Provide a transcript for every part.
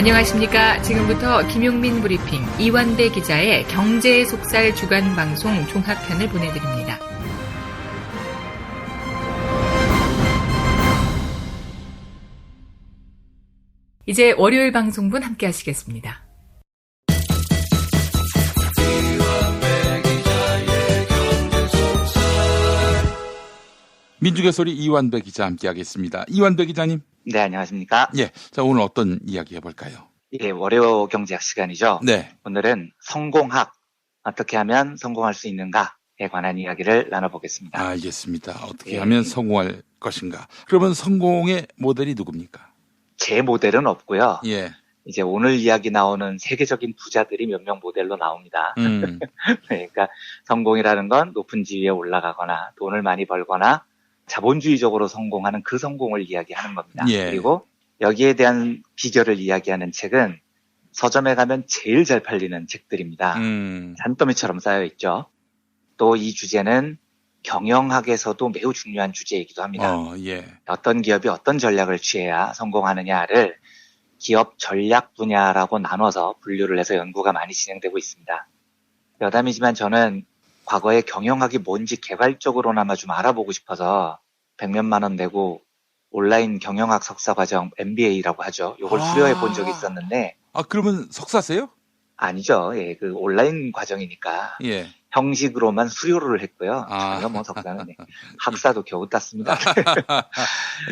안녕하십니까. 지금부터 김용민 브리핑 이완배 기자의 경제 속살 주간 방송 종합편을 보내드립니다. 이제 월요일 방송분 함께 하시겠습니다. 민중의 소리 이완배 기자 함께하겠습니다. 이완배 기자님. 네, 안녕하십니까. 예, 자 오늘 어떤 이야기 해볼까요? 예, 월요 경제학 시간이죠. 네. 오늘은 성공학, 어떻게 하면 성공할 수 있는가에 관한 이야기를 나눠보겠습니다. 알겠습니다. 어떻게 하면 성공할 것인가. 그러면 성공의 모델이 누굽니까? 제 모델은 없고요. 예. 이제 오늘 이야기 나오는 세계적인 부자들이 몇 명 모델로 나옵니다. 그러니까 성공이라는 건 높은 지위에 올라가거나 돈을 많이 벌거나 자본주의적으로 성공하는 그 성공을 이야기하는 겁니다. 예. 그리고 여기에 대한 비결을 이야기하는 책은 서점에 가면 제일 잘 팔리는 책들입니다. 산더미처럼 쌓여있죠. 또 이 주제는 경영학에서도 매우 중요한 주제이기도 합니다. 예. 어떤 기업이 어떤 전략을 취해야 성공하느냐를 기업 전략 분야라고 나눠서 분류를 해서 연구가 많이 진행되고 있습니다. 여담이지만 저는 과거에 경영학이 뭔지 개발적으로나마 좀 알아보고 싶어서 100몇만 원 내고 온라인 경영학 석사과정 MBA라고 하죠. 이걸 수료해 본 적이 있었는데. 그러면 석사세요? 아니죠. 예, 그 온라인 과정이니까. 예. 형식으로만 수료를 했고요. 전혀 뭐 석사는 학사도 겨우 땄습니다.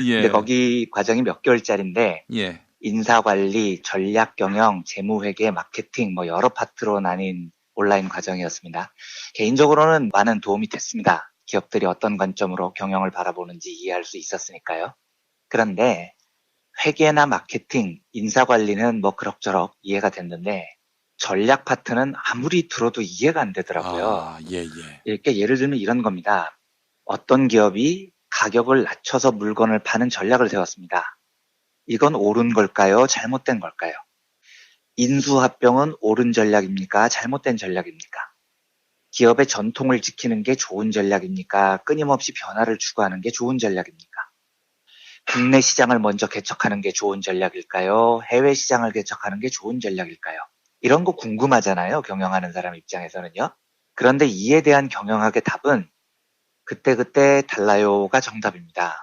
예. 근데 거기 과정이 몇 개월짜리인데. 예. 인사관리, 전략경영, 재무회계, 마케팅 뭐 여러 파트로 나뉜 온라인 과정이었습니다. 개인적으로는 많은 도움이 됐습니다. 기업들이 어떤 관점으로 경영을 바라보는지 이해할 수 있었으니까요. 그런데 회계나 마케팅, 인사관리는 뭐 그럭저럭 이해가 됐는데 전략 파트는 아무리 들어도 이해가 안 되더라고요. 예. 이렇게 예를 들면 이런 겁니다. 어떤 기업이 가격을 낮춰서 물건을 파는 전략을 세웠습니다. 이건 옳은 걸까요? 잘못된 걸까요? 인수합병은 옳은 전략입니까? 잘못된 전략입니까? 기업의 전통을 지키는 게 좋은 전략입니까? 끊임없이 변화를 추구하는 게 좋은 전략입니까? 국내 시장을 먼저 개척하는 게 좋은 전략일까요? 해외 시장을 개척하는 게 좋은 전략일까요? 이런 거 궁금하잖아요. 경영하는 사람 입장에서는요. 그런데 이에 대한 경영학의 답은 그때그때 달라요가 정답입니다.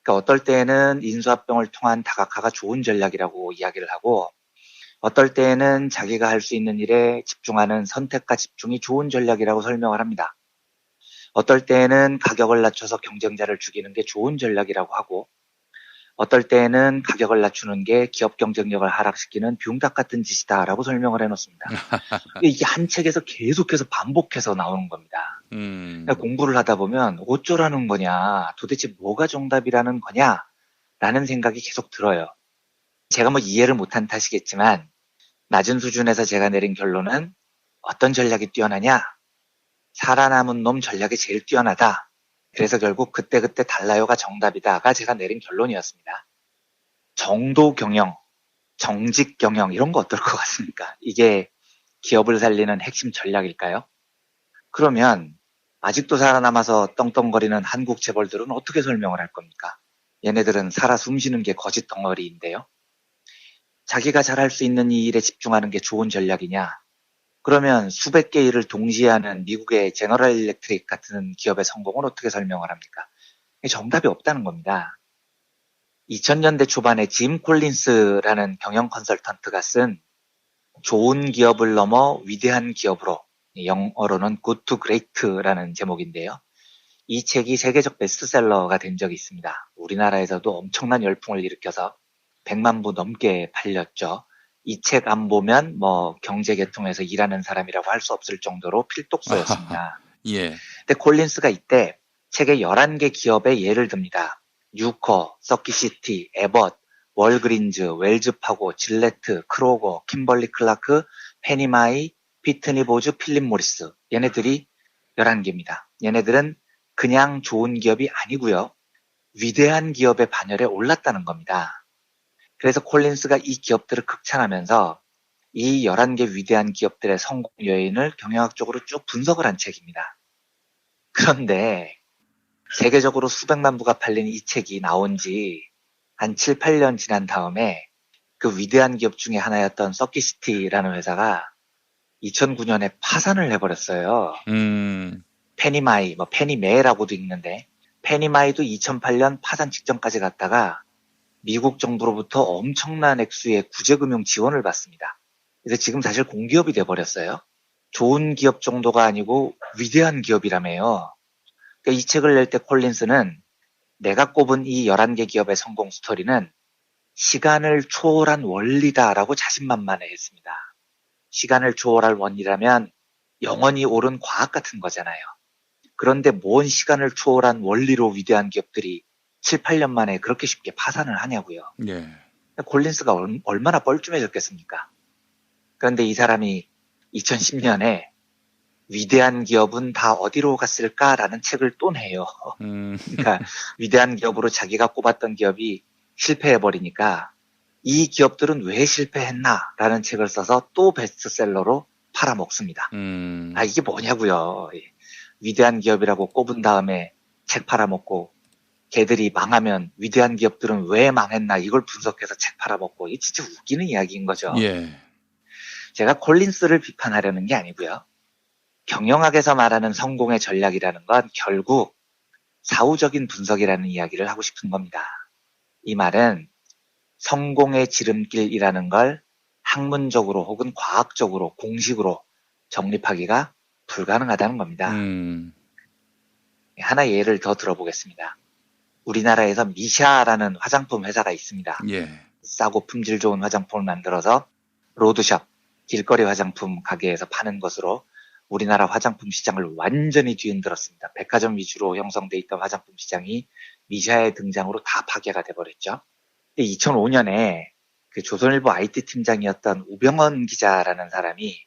그러니까 어떨 때는 인수합병을 통한 다각화가 좋은 전략이라고 이야기를 하고 어떨 때는 자기가 할 수 있는 일에 집중하는 선택과 집중이 좋은 전략이라고 설명을 합니다. 어떨 때는 가격을 낮춰서 경쟁자를 죽이는 게 좋은 전략이라고 하고 어떨 때는 가격을 낮추는 게 기업 경쟁력을 하락시키는 뷰응닭 같은 짓이다라고 설명을 해놓습니다. 이게 한 책에서 계속해서 반복해서 나오는 겁니다. 그러니까 공부를 하다 보면 어쩌라는 거냐, 도대체 뭐가 정답이라는 거냐 라는 생각이 계속 들어요. 제가 뭐 이해를 못한 탓이겠지만 낮은 수준에서 제가 내린 결론은 어떤 전략이 뛰어나냐? 살아남은 놈 전략이 제일 뛰어나다. 그래서 결국 그때그때 달라요가 정답이다가 제가 내린 결론이었습니다. 정도 경영, 정직 경영 이런 거 어떨 것 같습니까? 이게 기업을 살리는 핵심 전략일까요? 그러면 아직도 살아남아서 떵떵거리는 한국 재벌들은 어떻게 설명을 할 겁니까? 얘네들은 살아 숨쉬는 게 거짓 덩어리인데요. 자기가 잘할 수 있는 이 일에 집중하는 게 좋은 전략이냐? 그러면 수백 개 일을 동시에 하는 미국의 제너럴 일렉트릭 같은 기업의 성공을 어떻게 설명을 합니까? 정답이 없다는 겁니다. 2000년대 초반에 짐 콜린스라는 경영 컨설턴트가 쓴 좋은 기업을 넘어 위대한 기업으로, 영어로는 Good to Great라는 제목인데요. 이 책이 세계적 베스트셀러가 된 적이 있습니다. 우리나라에서도 엄청난 열풍을 일으켜서 100만 부 넘게 팔렸죠. 이 책 안 보면 뭐 경제계통에서 일하는 사람이라고 할 수 없을 정도로 필독서였습니다. 예. 근데 콜린스가 이때 책의 11개 기업의 예를 듭니다. 뉴커, 서키시티, 에벗, 월그린즈, 웰즈파고, 질레트, 크로거, kimberly 클라크, 페니마이, 피트니 보즈, 필립 모리스. 얘네들이 11개입니다. 얘네들은 그냥 좋은 기업이 아니고요. 위대한 기업의 반열에 올랐다는 겁니다. 그래서 콜린스가 이 기업들을 극찬하면서 이 11개 위대한 기업들의 성공 요인을 경영학적으로 쭉 분석을 한 책입니다. 그런데 세계적으로 수백만 부가 팔린 이 책이 나온 지 한 7, 8년 지난 다음에 그 그 위대한 기업 중에 하나였던 서키시티라는 회사가 2009년에 파산을 해버렸어요. 페니마이, 페니메라고도 읽는데, 페니마이도 2008년 파산 직전까지 갔다가 미국 정부로부터 엄청난 액수의 구제금융 지원을 받습니다. 그래서 지금 사실 공기업이 돼버렸어요. 좋은 기업 정도가 아니고 위대한 기업이라며요. 그러니까 이 책을 낼 때 콜린스는 내가 꼽은 이 11개 기업의 성공 스토리는 시간을 초월한 원리다라고 자신만만해 했습니다. 시간을 초월할 원리라면 영원히 옳은 과학 같은 거잖아요. 그런데 뭔 시간을 초월한 원리로 위대한 기업들이 7, 8년 만에 그렇게 쉽게 파산을 하냐고요. 예. 콜린스가 얼마나 뻘쭘해졌겠습니까? 그런데 이 사람이 2010년에 위대한 기업은 다 어디로 갔을까라는 책을 또 내요. 그러니까 위대한 기업으로 자기가 꼽았던 기업이 실패해버리니까 이 기업들은 왜 실패했나라는 책을 써서 또 베스트셀러로 팔아먹습니다. 이게 뭐냐고요. 위대한 기업이라고 꼽은 다음에 책 팔아먹고 걔들이 망하면 위대한 기업들은 왜 망했나 이걸 분석해서 책 팔아먹고 이게 진짜 웃기는 이야기인 거죠. 예. 제가 콜린스를 비판하려는 게 아니고요. 경영학에서 말하는 성공의 전략이라는 건 결국 사후적인 분석이라는 이야기를 하고 싶은 겁니다. 이 말은 성공의 지름길이라는 걸 학문적으로 혹은 과학적으로 공식으로 정립하기가 불가능하다는 겁니다. 하나 예를 더 들어보겠습니다. 우리나라에서 미샤라는 화장품 회사가 있습니다. 예. 싸고 품질 좋은 화장품을 만들어서 로드샵, 길거리 화장품 가게에서 파는 것으로 우리나라 화장품 시장을 완전히 뒤흔들었습니다. 백화점 위주로 형성돼 있던 화장품 시장이 미샤의 등장으로 다 파괴가 돼버렸죠. 2005년에 그 조선일보 IT 팀장이었던 우병헌 기자라는 사람이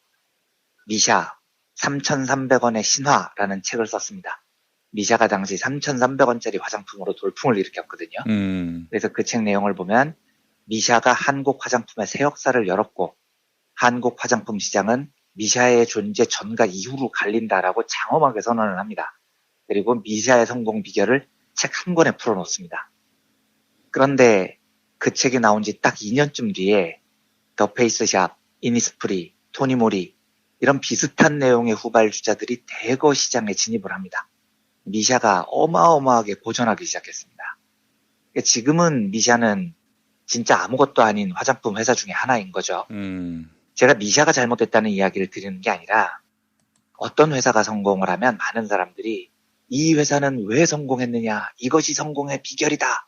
미샤 3,300원의 신화라는 책을 썼습니다. 미샤가 당시 3,300원짜리 화장품으로 돌풍을 일으켰거든요. 그래서 그 책 내용을 보면 미샤가 한국 화장품의 새 역사를 열었고 한국 화장품 시장은 미샤의 존재 전과 이후로 갈린다라고 장엄하게 선언을 합니다. 그리고 미샤의 성공 비결을 책 한 권에 풀어놓습니다. 그런데 그 책이 나온 지 딱 2년쯤 뒤에 더 페이스샵, 이니스프리, 토니모리 이런 비슷한 내용의 후발주자들이 대거 시장에 진입을 합니다. 미샤가 어마어마하게 고전하기 시작했습니다. 지금은 미샤는 진짜 아무것도 아닌 화장품 회사 중에 하나인 거죠. 제가 미샤가 잘못됐다는 이야기를 드리는 게 아니라 어떤 회사가 성공을 하면 많은 사람들이 이 회사는 왜 성공했느냐, 이것이 성공의 비결이다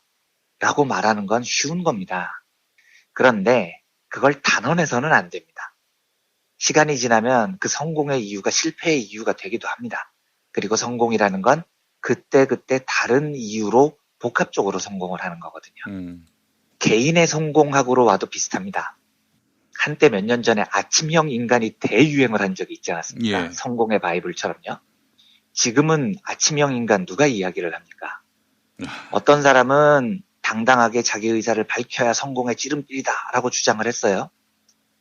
라고 말하는 건 쉬운 겁니다. 그런데 그걸 단언해서는 안 됩니다. 시간이 지나면 그 성공의 이유가 실패의 이유가 되기도 합니다. 그리고 성공이라는 건 그때그때 다른 이유로 복합적으로 성공을 하는 거거든요. 개인의 성공학으로 와도 비슷합니다. 한때 몇 년 전에 아침형 인간이 대유행을 한 적이 있지 않았습니까? 예. 성공의 바이블처럼요. 지금은 아침형 인간 누가 이야기를 합니까? 어떤 사람은 당당하게 자기 의사를 밝혀야 성공의 지름길이다라고 주장을 했어요.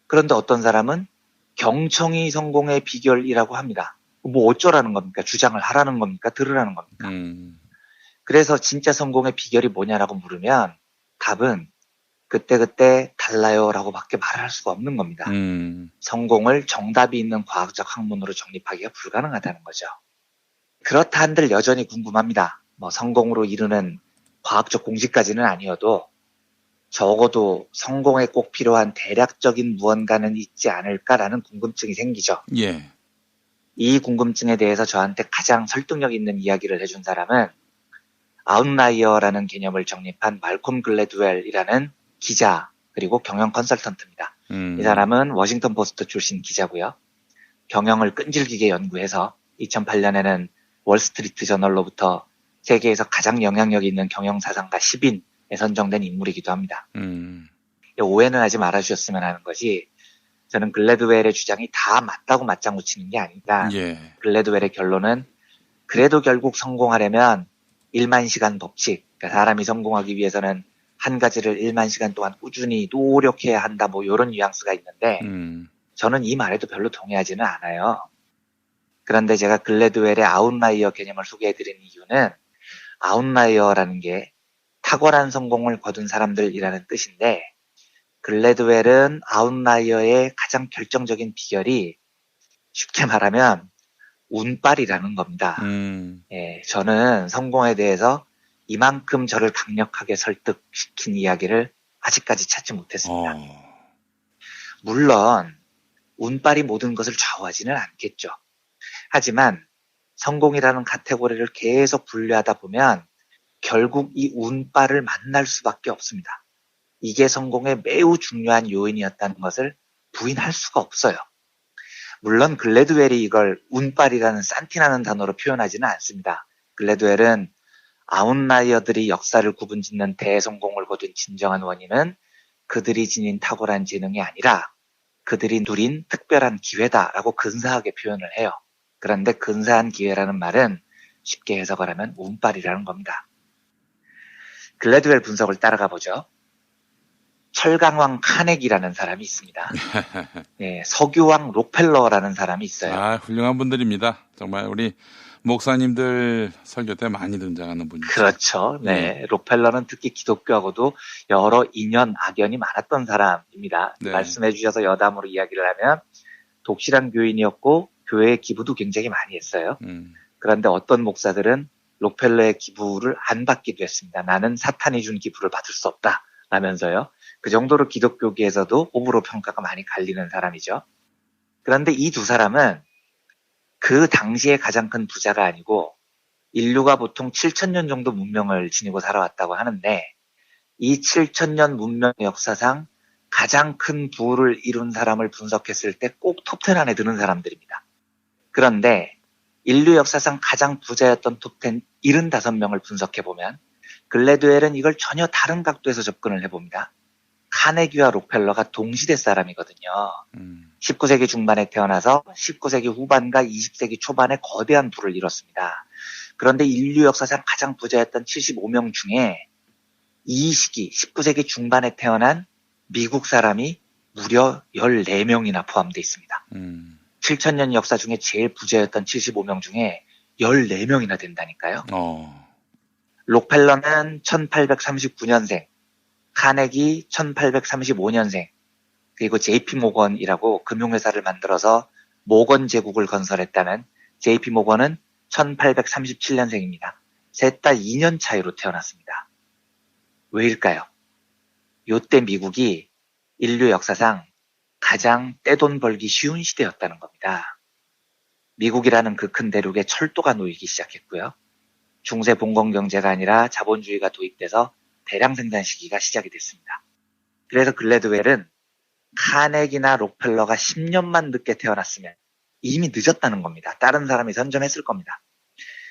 그런데 어떤 사람은 경청이 성공의 비결이라고 합니다. 뭐 어쩌라는 겁니까? 주장을 하라는 겁니까? 들으라는 겁니까? 그래서 진짜 성공의 비결이 뭐냐라고 물으면 답은 그때그때 달라요 라고 밖에 말을 할 수가 없는 겁니다. 성공을 정답이 있는 과학적 학문으로 정립하기가 불가능하다는 거죠. 그렇다 한들 여전히 궁금합니다. 성공으로 이루는 과학적 공식까지는 아니어도 적어도 성공에 꼭 필요한 대략적인 무언가는 있지 않을까라는 궁금증이 생기죠. 예. 이 궁금증에 대해서 저한테 가장 설득력 있는 이야기를 해준 사람은 아웃라이어라는 개념을 정립한 말콤 글래드웰이라는 기자 그리고 경영 컨설턴트입니다. 이 사람은 워싱턴 포스트 출신 기자고요. 경영을 끈질기게 연구해서 2008년에는 월스트리트 저널로부터 세계에서 가장 영향력 있는 경영사상가 10인에 선정된 인물이기도 합니다. 오해는 하지 말아주셨으면 하는 거지 저는 글래드웰의 주장이 다 맞다고 맞장구 치는 게 아니다. 예. 글래드웰의 결론은 그래도 결국 성공하려면 1만 시간 법칙, 그러니까 사람이 성공하기 위해서는 한 가지를 1만 시간 동안 꾸준히 노력해야 한다, 이런 뉘앙스가 있는데, 저는 이 말에도 별로 동의하지는 않아요. 그런데 제가 글래드웰의 아웃라이어 개념을 소개해드리는 이유는, 아웃라이어라는 게 탁월한 성공을 거둔 사람들이라는 뜻인데, 글래드웰은 아웃라이어의 가장 결정적인 비결이 쉽게 말하면 운빨이라는 겁니다. 예, 저는 성공에 대해서 이만큼 저를 강력하게 설득시킨 이야기를 아직까지 찾지 못했습니다. 물론 운빨이 모든 것을 좌우하지는 않겠죠. 하지만 성공이라는 카테고리를 계속 분류하다 보면 결국 이 운빨을 만날 수밖에 없습니다. 이게 성공의 매우 중요한 요인이었다는 것을 부인할 수가 없어요. 물론 글래드웰이 이걸 운빨이라는 산티나는 단어로 표현하지는 않습니다. 글래드웰은 아웃라이어들이 역사를 구분짓는 대성공을 거둔 진정한 원인은 그들이 지닌 탁월한 재능이 아니라 그들이 누린 특별한 기회다라고 근사하게 표현을 해요. 그런데 근사한 기회라는 말은 쉽게 해석을 하면 운빨이라는 겁니다. 글래드웰 분석을 따라가 보죠. 철강왕 카네기라는 사람이 있습니다. 네, 석유왕 록펠러라는 사람이 있어요. 아, 훌륭한 분들입니다. 정말 우리 목사님들 설교 때 많이 등장하는 분이죠. 그렇죠. 네. 록펠러는 특히 기독교하고도 여러 인연, 악연이 많았던 사람입니다. 네. 말씀해 주셔서 여담으로 이야기를 하면 독실한 교인이었고 교회에 기부도 굉장히 많이 했어요. 그런데 어떤 목사들은 록펠러의 기부를 안 받기도 했습니다. 나는 사탄이 준 기부를 받을 수 없다 라면서요. 그 정도로 기독교계에서도 호불호 평가가 많이 갈리는 사람이죠. 그런데 이 두 사람은 그 당시에 가장 큰 부자가 아니고 인류가 보통 7,000년 정도 문명을 지니고 살아왔다고 하는데 이 7,000년 문명 역사상 가장 큰 부를 이룬 사람을 분석했을 때 꼭 톱10 안에 드는 사람들입니다. 그런데 인류 역사상 가장 부자였던 톱10 75명을 분석해보면 글래드웰은 이걸 전혀 다른 각도에서 접근을 해봅니다. 카네기와 록펠러가 동시대 사람이거든요. 19세기 중반에 태어나서 19세기 후반과 20세기 초반에 거대한 부를 이뤘습니다. 그런데 인류 역사상 가장 부자였던 75명 중에 이 시기 19세기 중반에 태어난 미국 사람이 무려 14명이나 포함되어 있습니다. 7,000년 역사 중에 제일 부자였던 75명 중에 14명이나 된다니까요. 록펠러는 1839년생, 카네기 1835년생, 그리고 JP 모건이라고 금융회사를 만들어서 모건 제국을 건설했다는 JP 모건은 1837년생입니다. 셋 다 2년 차이로 태어났습니다. 왜일까요? 요때 미국이 인류 역사상 가장 떼돈 벌기 쉬운 시대였다는 겁니다. 미국이라는 그 큰 대륙에 철도가 놓이기 시작했고요. 중세 봉건 경제가 아니라 자본주의가 도입돼서 대량 생산 시기가 시작이 됐습니다. 그래서 글래드웰은 카네기나 록펠러가 10년만 늦게 태어났으면 이미 늦었다는 겁니다. 다른 사람이 선점했을 겁니다.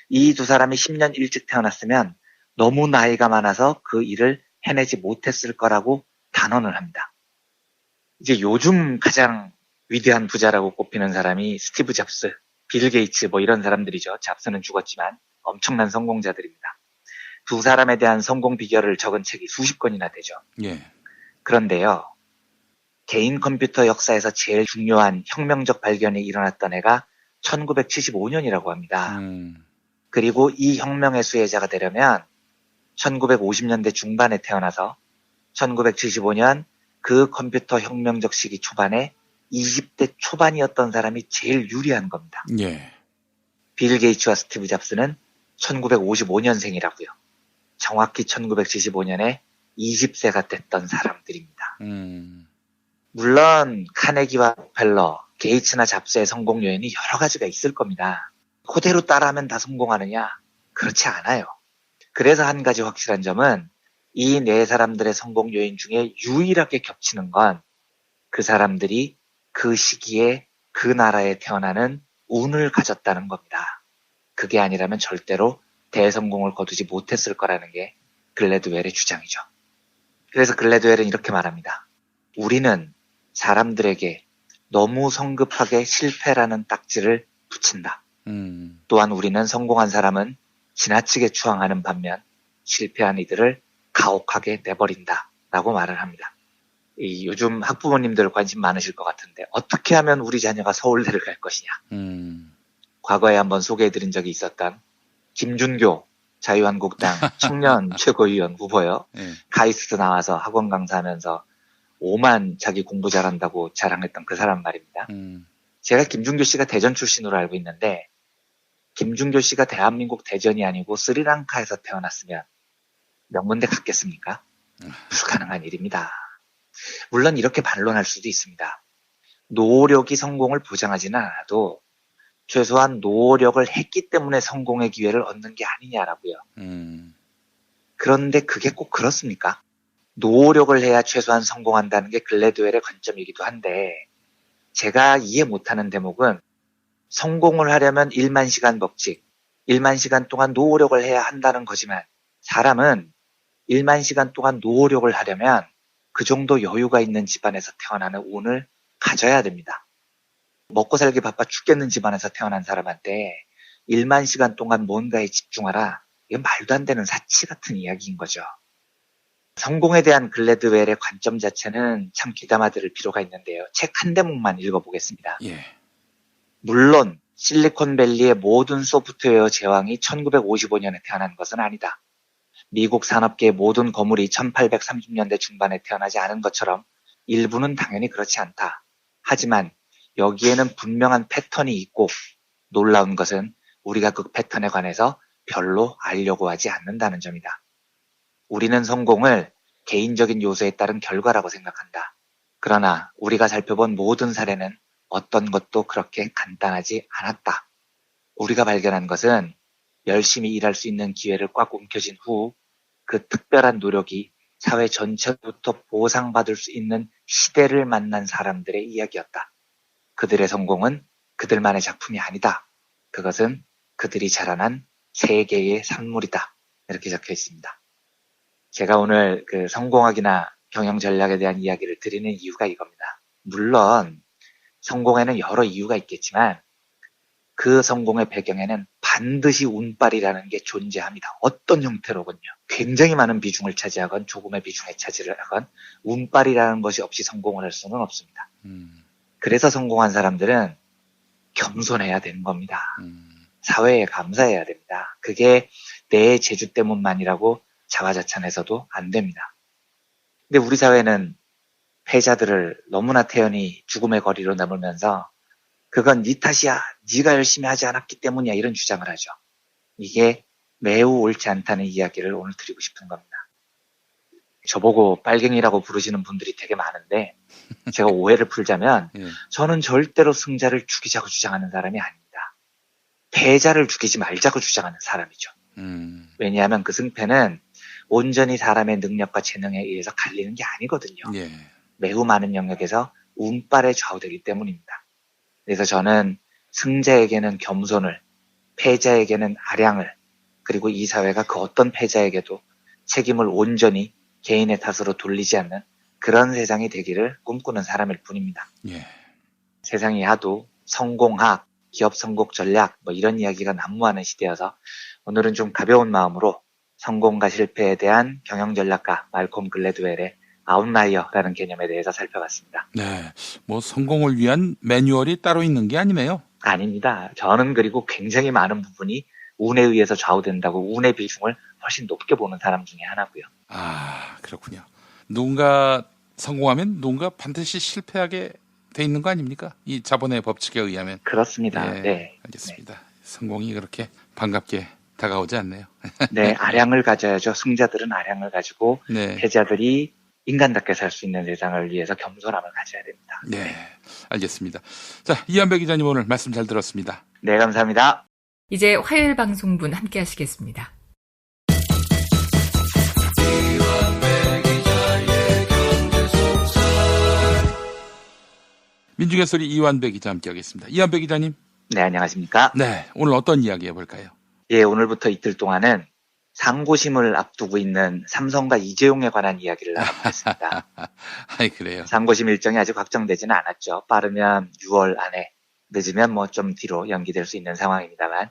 이 두 사람이 10년 일찍 태어났으면 너무 나이가 많아서 그 일을 해내지 못했을 거라고 단언을 합니다. 이제 요즘 가장 위대한 부자라고 꼽히는 사람이 스티브 잡스, 빌 게이츠 뭐 이런 사람들이죠. 잡스는 죽었지만 엄청난 성공자들입니다. 두 사람에 대한 성공 비결을 적은 책이 수십 권이나 되죠. 예. 그런데요. 개인 컴퓨터 역사에서 제일 중요한 혁명적 발견이 일어났던 해가 1975년이라고 합니다. 그리고 이 혁명의 수혜자가 되려면 1950년대 중반에 태어나서 1975년 그 컴퓨터 혁명적 시기 초반에 20대 초반이었던 사람이 제일 유리한 겁니다. 예. 빌 게이츠와 스티브 잡스는 1955년생이라고요. 정확히 1975년에 20세가 됐던 사람들입니다. 물론 카네기와 록펠러, 게이츠나 잡스의 성공 요인이 여러 가지가 있을 겁니다. 그대로 따라하면 다 성공하느냐? 그렇지 않아요. 그래서 한 가지 확실한 점은 이 네 사람들의 성공 요인 중에 유일하게 겹치는 건 그 사람들이 그 시기에 그 나라에 태어나는 운을 가졌다는 겁니다. 그게 아니라면 절대로 대성공을 거두지 못했을 거라는 게 글래드웰의 주장이죠. 그래서 글래드웰은 이렇게 말합니다. 우리는 사람들에게 너무 성급하게 실패라는 딱지를 붙인다. 또한 우리는 성공한 사람은 지나치게 추앙하는 반면 실패한 이들을 가혹하게 내버린다 라고 말을 합니다. 요즘 학부모님들 관심 많으실 것 같은데 어떻게 하면 우리 자녀가 서울대를 갈 것이냐. 과거에 한번 소개해드린 적이 있었던 김준교 자유한국당 청년 최고위원 후보요. 예. 카이스트 나와서 학원 강사하면서 오만 자기 공부 잘한다고 자랑했던 그 사람 말입니다. 제가 김준교 씨가 대전 출신으로 알고 있는데 김준교 씨가 대한민국 대전이 아니고 스리랑카에서 태어났으면 명문대 갔겠습니까? 불가능한 일입니다. 물론 이렇게 반론할 수도 있습니다. 노력이 성공을 보장하지는 않아도 최소한 노력을 했기 때문에 성공의 기회를 얻는 게 아니냐라고요. 그런데 그게 꼭 그렇습니까? 노력을 해야 최소한 성공한다는 게 글래드웰의 관점이기도 한데 제가 이해 못하는 대목은 성공을 하려면 1만 시간 법칙, 1만 시간 동안 노력을 해야 한다는 거지만 사람은 1만 시간 동안 노력을 하려면 그 정도 여유가 있는 집안에서 태어나는 운을 가져야 됩니다. 먹고 살기 바빠 죽겠는 집안에서 태어난 사람한테 1만 시간 동안 뭔가에 집중하라. 이건 말도 안 되는 사치 같은 이야기인 거죠. 성공에 대한 글래드웰의 관점 자체는 참 귀담아 들을 필요가 있는데요. 책 한 대목만 읽어보겠습니다. 예. 물론 실리콘밸리의 모든 소프트웨어 제왕이 1955년에 태어난 것은 아니다. 미국 산업계의 모든 거물이 1830년대 중반에 태어나지 않은 것처럼 일부는 당연히 그렇지 않다. 하지만 여기에는 분명한 패턴이 있고 놀라운 것은 우리가 그 패턴에 관해서 별로 알려고 하지 않는다는 점이다. 우리는 성공을 개인적인 요소에 따른 결과라고 생각한다. 그러나 우리가 살펴본 모든 사례는 어떤 것도 그렇게 간단하지 않았다. 우리가 발견한 것은 열심히 일할 수 있는 기회를 꽉 움켜쥔 후 그 특별한 노력이 사회 전체부터 보상받을 수 있는 시대를 만난 사람들의 이야기였다. 그들의 성공은 그들만의 작품이 아니다. 그것은 그들이 자라난 세계의 산물이다. 이렇게 적혀 있습니다. 제가 오늘 그 성공학이나 경영 전략에 대한 이야기를 드리는 이유가 이겁니다. 물론 성공에는 여러 이유가 있겠지만 그 성공의 배경에는 반드시 운빨이라는 게 존재합니다. 어떤 형태로군요. 굉장히 많은 비중을 차지하건 조금의 비중에 차지를 하건 운빨이라는 것이 없이 성공을 할 수는 없습니다. 그래서 성공한 사람들은 겸손해야 되는 겁니다. 사회에 감사해야 됩니다. 그게 내 재주 때문만이라고 자화자찬해서도 안 됩니다. 근데 우리 사회는 패자들을 너무나 태연히 죽음의 거리로 내몰면서 그건 네 탓이야, 네가 열심히 하지 않았기 때문이야 이런 주장을 하죠. 이게 매우 옳지 않다는 이야기를 오늘 드리고 싶은 겁니다. 저보고 빨갱이라고 부르시는 분들이 되게 많은데 제가 오해를 풀자면 예. 저는 절대로 승자를 죽이자고 주장하는 사람이 아닙니다. 패자를 죽이지 말자고 주장하는 사람이죠. 왜냐하면 그 승패는 온전히 사람의 능력과 재능에 의해서 갈리는 게 아니거든요. 예. 매우 많은 영역에서 운빨에 좌우되기 때문입니다. 그래서 저는 승자에게는 겸손을, 패자에게는 아량을, 그리고 이 사회가 그 어떤 패자에게도 책임을 온전히 개인의 탓으로 돌리지 않는 그런 세상이 되기를 꿈꾸는 사람일 뿐입니다. 예. 세상이 하도 성공학, 기업 성공 전략 뭐 이런 이야기가 난무하는 시대여서 오늘은 좀 가벼운 마음으로 성공과 실패에 대한 경영 전략가 말콤 글래드웰의 아웃라이어라는 개념에 대해서 살펴봤습니다. 네. 뭐 성공을 위한 매뉴얼이 따로 있는 게 아니네요. 아닙니다. 저는 그리고 굉장히 많은 부분이 운에 의해서 좌우된다고 운의 비중을 훨씬 높게 보는 사람 중에 하나고요. 아, 그렇군요. 누군가 성공하면 누군가 반드시 실패하게 돼 있는 거 아닙니까? 이 자본의 법칙에 의하면. 그렇습니다. 예, 네. 알겠습니다. 네. 성공이 그렇게 반갑게 다가오지 않네요. 네, 아량을 가져야죠. 승자들은 아량을 가지고 네. 패자들이 인간답게 살 수 있는 세상을 위해서 겸손함을 가져야 됩니다. 네, 알겠습니다. 자, 이한배 기자님 오늘 말씀 잘 들었습니다. 네, 감사합니다. 이제 화요일 방송분 함께 하시겠습니다. 민중의 소리 이완배 기자 함께 하겠습니다. 이완배 기자님. 네, 안녕하십니까? 네, 오늘 어떤 이야기 해볼까요? 예, 오늘부터 이틀 동안은 상고심을 앞두고 있는 삼성과 이재용에 관한 이야기를 나눠보겠습니다. 아이, 그래요. 상고심 일정이 아직 확정되지는 않았죠. 빠르면 6월 안에, 늦으면 뭐 좀 뒤로 연기될 수 있는 상황입니다만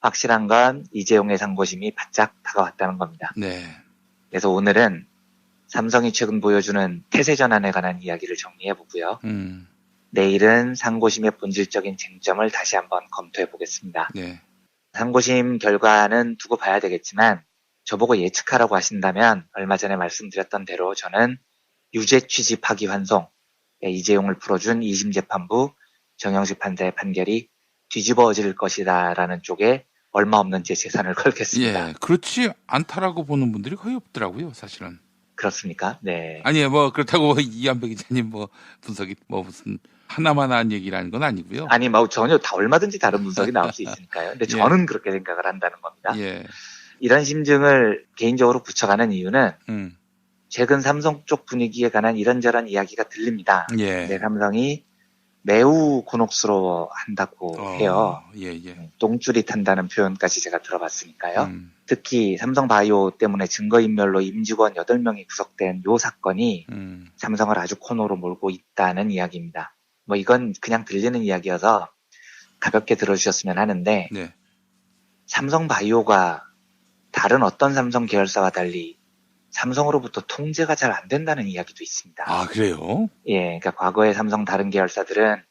확실한 건 이재용의 상고심이 바짝 다가왔다는 겁니다. 네. 그래서 오늘은 삼성이 최근 보여주는 태세 전환에 관한 이야기를 정리해 보고요. 내일은 상고심의 본질적인 쟁점을 다시 한번 검토해 보겠습니다. 네. 상고심 결과는 두고 봐야 되겠지만 저보고 예측하라고 하신다면 얼마 전에 말씀드렸던 대로 저는 유죄 취지 파기 환송, 이재용을 풀어준 2심 재판부 정영식 판사의 판결이 뒤집어질 것이다라는 쪽에 얼마 없는 제 재산을 걸겠습니다. 예, 그렇지 않다라고 보는 분들이 거의 없더라고요, 사실은. 그렇습니까? 네. 아니에요, 뭐 그렇다고 이한배 기자님 뭐 분석이 뭐 무슨 하나만 한 얘기라는 건 아니고요. 아니, 뭐 전혀 다 얼마든지 다른 분석이 나올 수 있으니까요. 근데 저는 그렇게 생각을 한다는 겁니다. 예, 이런 심증을 개인적으로 붙여가는 이유는 최근 삼성 쪽 분위기에 관한 이런저런 이야기가 들립니다. 예, 네, 삼성이 매우 곤혹스러워 한다고 해요. 예, 예. 똥줄이 탄다는 표현까지 제가 들어봤으니까요. 특히 삼성바이오 때문에 증거인멸로 임직원 8명이 구속된 요 사건이 삼성을 아주 코너로 몰고 있다는 이야기입니다. 뭐 이건 그냥 들리는 이야기여서 가볍게 들어주셨으면 하는데 네, 삼성바이오가 다른 어떤 삼성 계열사와 달리 삼성으로부터 통제가 잘 안 된다는 이야기도 있습니다. 아 그래요? 예, 그러니까 과거에 삼성 다른 계열사들은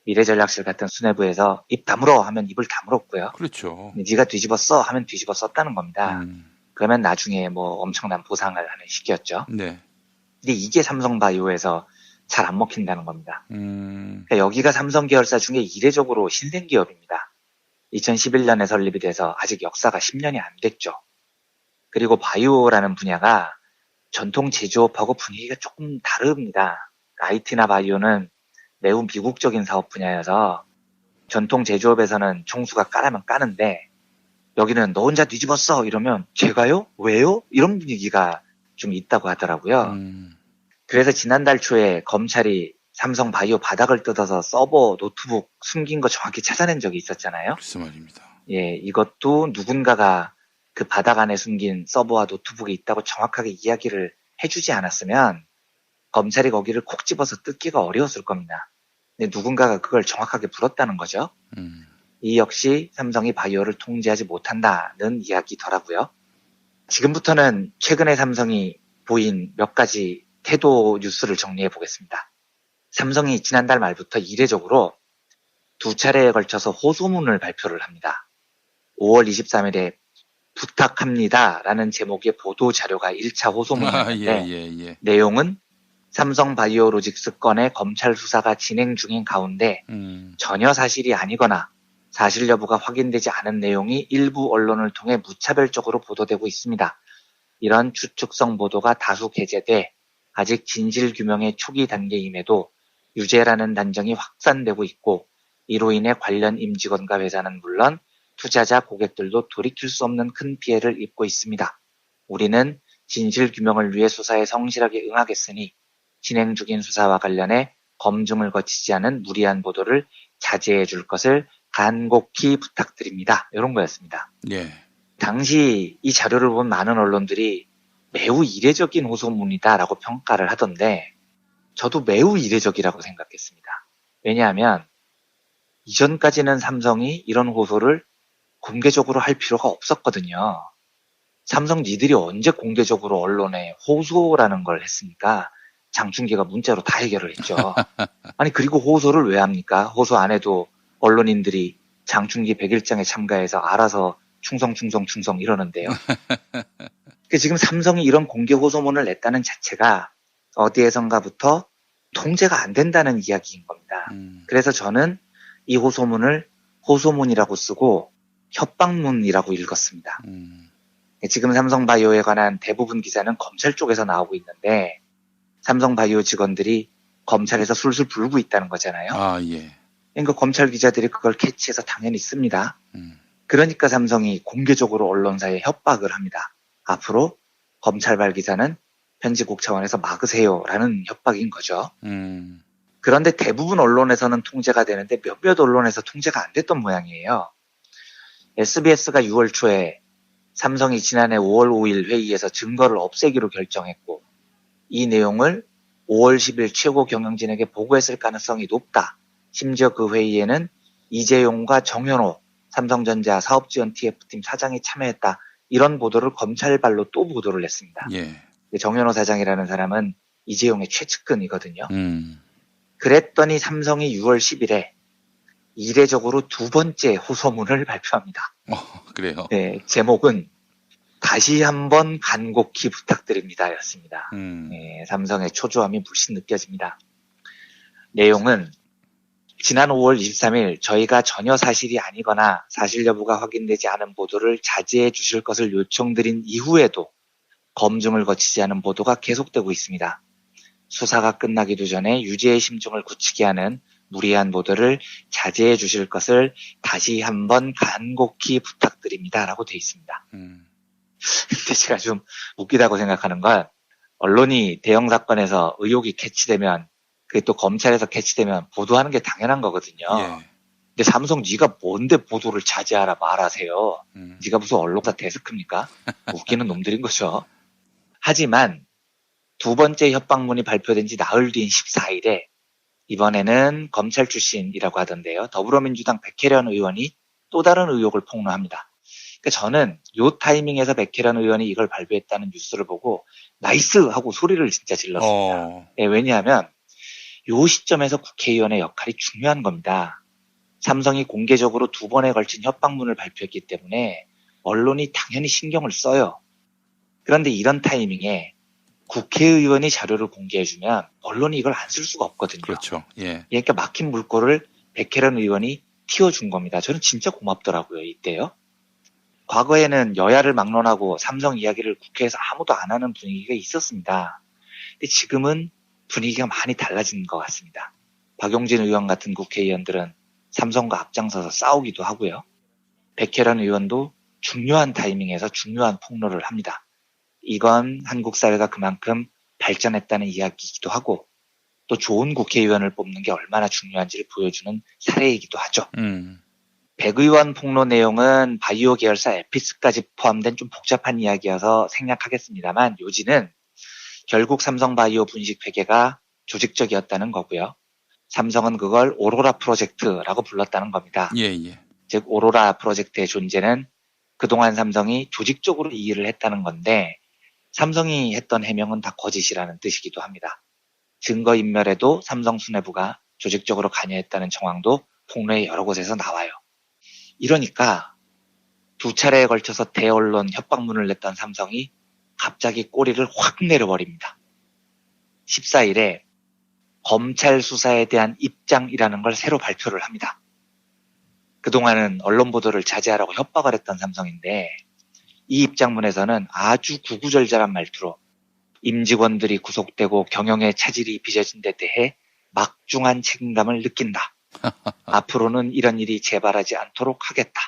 미래전략실 같은 수뇌부에서 입 다물어 하면 입을 다물었고요. 그렇죠. 네가 뒤집었어 하면 뒤집어 썼다는 겁니다. 그러면 나중에 뭐 엄청난 보상을 하는 식이었죠. 네, 근데 이게 삼성바이오에서 잘 안 먹힌다는 겁니다. 음, 그러니까 여기가 삼성 계열사 중에 이례적으로 신생 기업입니다. 2011년에 설립이 돼서 아직 역사가 10년이 안 됐죠. 그리고 바이오라는 분야가 전통 제조업하고 분위기가 조금 다릅니다. IT나 바이오는 매우 미국적인 사업 분야여서 전통 제조업에서는 총수가 까라면 까는데 여기는 너 혼자 뒤집었어 이러면 제가요? 왜요? 이런 분위기가 좀 있다고 하더라고요. 그래서 지난달 초에 검찰이 삼성 바이오 바닥을 뜯어서 서버, 노트북 숨긴 거 정확히 찾아낸 적이 있었잖아요. 글쎄 말입니다. 예, 이것도 누군가가 그 바닥 안에 숨긴 서버와 노트북이 있다고 정확하게 이야기를 해주지 않았으면 검찰이 거기를 콕 집어서 뜯기가 어려웠을 겁니다. 근데 누군가가 그걸 정확하게 불었다는 거죠. 이 역시 삼성이 바이오를 통제하지 못한다는 이야기더라고요. 지금부터는 최근에 삼성이 보인 몇 가지 태도 뉴스를 정리해 보겠습니다. 삼성이 지난달 말부터 이례적으로 2차례에 걸쳐서 호소문을 발표를 합니다. 5월 23일에 부탁합니다라는 제목의 보도 자료가 1차 호소문이었는데 내용은 삼성 바이오로직스 건의 검찰 수사가 진행 중인 가운데 전혀 사실이 아니거나 사실 여부가 확인되지 않은 내용이 일부 언론을 통해 무차별적으로 보도되고 있습니다. 이런 추측성 보도가 다수 게재돼 아직 진실 규명의 초기 단계임에도 유죄라는 단정이 확산되고 있고 이로 인해 관련 임직원과 회사는 물론 투자자 고객들도 돌이킬 수 없는 큰 피해를 입고 있습니다. 우리는 진실 규명을 위해 수사에 성실하게 응하겠으니 진행 중인 수사와 관련해 검증을 거치지 않은 무리한 보도를 자제해 줄 것을 간곡히 부탁드립니다. 이런 거였습니다. 예. 당시 이 자료를 본 많은 언론들이 매우 이례적인 호소문이다라고 평가를 하던데 저도 매우 이례적이라고 생각했습니다. 왜냐하면 이전까지는 삼성이 이런 호소를 공개적으로 할 필요가 없었거든요. 삼성 니들이 언제 공개적으로 언론에 호소라는 걸 했습니까? 장충기가 문자로 다 해결을 했죠. 아니 그리고 호소를 왜 합니까? 호소 안 해도 언론인들이 장충기 100일장에 참가해서 알아서 충성 이러는데요. 지금 삼성이 이런 공개 호소문을 냈다는 자체가 어디에선가부터 통제가 안 된다는 이야기인 겁니다. 그래서 저는 이 호소문을 호소문이라고 쓰고 협박문이라고 읽었습니다. 지금 삼성바이오에 관한 대부분 기사는 검찰 쪽에서 나오고 있는데 삼성바이오 직원들이 검찰에서 술술 불고 있다는 거잖아요. 아, 예. 그러니까 검찰 기자들이 그걸 캐치해서 당연히 씁니다. 그러니까 삼성이 공개적으로 언론사에 협박을 합니다. 앞으로 검찰발 기사는 편집국 차원에서 막으세요라는 협박인 거죠. 그런데 대부분 언론에서는 통제가 되는데 몇몇 언론에서 통제가 안 됐던 모양이에요. SBS가 6월 초에 삼성이 지난해 5월 5일 회의에서 증거를 없애기로 결정했고 이 내용을 5월 10일 최고 경영진에게 보고했을 가능성이 높다. 심지어 그 회의에는 이재용과 정현호 삼성전자 사업지원 TF팀 사장이 참여했다. 이런 보도를 검찰발로 또 보도를 했습니다. 예. 정현호 사장이라는 사람은 이재용의 최측근이거든요. 그랬더니 삼성이 6월 10일에 이례적으로 두 번째 호소문을 발표합니다. 그래요? 네, 제목은 다시 한번 간곡히 부탁드립니다. 였습니다. 음. 예, 삼성의 초조함이 물씬 느껴집니다. 내용은 지난 5월 23일 저희가 전혀 사실이 아니거나 사실 여부가 확인되지 않은 보도를 자제해 주실 것을 요청드린 이후에도 검증을 거치지 않은 보도가 계속되고 있습니다. 수사가 끝나기도 전에 유죄의 심증을 굳히게 하는 무리한 보도를 자제해 주실 것을 다시 한번 간곡히 부탁드립니다. 라고 되어 있습니다. 근데 제가 좀 웃기다고 생각하는 건 언론이 대형 사건에서 의혹이 캐치되면 그게 또 검찰에서 캐치되면 보도하는 게 당연한 거거든요. 예. 근데 삼성 네가 뭔데 보도를 자제하라 말하세요. 네가 무슨 언론사 데스크입니까? 웃기는 놈들인 거죠. 하지만 두 번째 협박문이 발표된 지 나흘 뒤인 14일에 이번에는 검찰 출신이라고 하던데요. 더불어민주당 백혜련 의원이 또 다른 의혹을 폭로합니다. 그러니까 저는 요 타이밍에서 백혜련 의원이 이걸 발표했다는 뉴스를 보고 나이스 하고 소리를 진짜 질렀습니다. 네, 왜냐하면 요 시점에서 국회의원의 역할이 중요한 겁니다. 삼성이 공개적으로 두 번에 걸친 협박문을 발표했기 때문에 언론이 당연히 신경을 써요. 그런데 이런 타이밍에 국회의원이 자료를 공개해주면 언론이 이걸 안 쓸 수가 없거든요. 그렇죠. 예. 그러니까 막힌 물꼬를 백혜련 의원이 틔워준 겁니다. 저는 진짜 고맙더라고요. 이때요. 과거에는 여야를 막론하고 삼성 이야기를 국회에서 아무도 안 하는 분위기가 있었습니다. 근데 지금은 분위기가 많이 달라진 것 같습니다. 박용진 의원 같은 국회의원들은 삼성과 앞장서서 싸우기도 하고요. 백혜련 의원도 중요한 타이밍에서 중요한 폭로를 합니다. 이건 한국 사회가 그만큼 발전했다는 이야기이기도 하고 또 좋은 국회의원을 뽑는 게 얼마나 중요한지를 보여주는 사례이기도 하죠. 백 의원 폭로 내용은 바이오 계열사 에피스까지 포함된 좀 복잡한 이야기여서 생략하겠습니다만 요지는 결국 삼성바이오 분식 회계가 조직적이었다는 거고요. 삼성은 그걸 오로라 프로젝트라고 불렀다는 겁니다. 예, 예. 즉 오로라 프로젝트의 존재는 그동안 삼성이 조직적으로 이 일을 했다는 건데 삼성이 했던 해명은 다 거짓이라는 뜻이기도 합니다. 증거인멸에도 삼성 수뇌부가 조직적으로 관여했다는 정황도 폭로의 여러 곳에서 나와요. 이러니까 두 차례에 걸쳐서 대언론 협박문을 냈던 삼성이 갑자기 꼬리를 확 내려버립니다. 14일에 검찰 수사에 대한 입장이라는 걸 새로 발표를 합니다. 그동안은 언론 보도를 자제하라고 협박을 했던 삼성인데 이 입장문에서는 아주 구구절절한 말투로 임직원들이 구속되고 경영에 차질이 빚어진 데 대해 막중한 책임감을 느낀다. 앞으로는 이런 일이 재발하지 않도록 하겠다.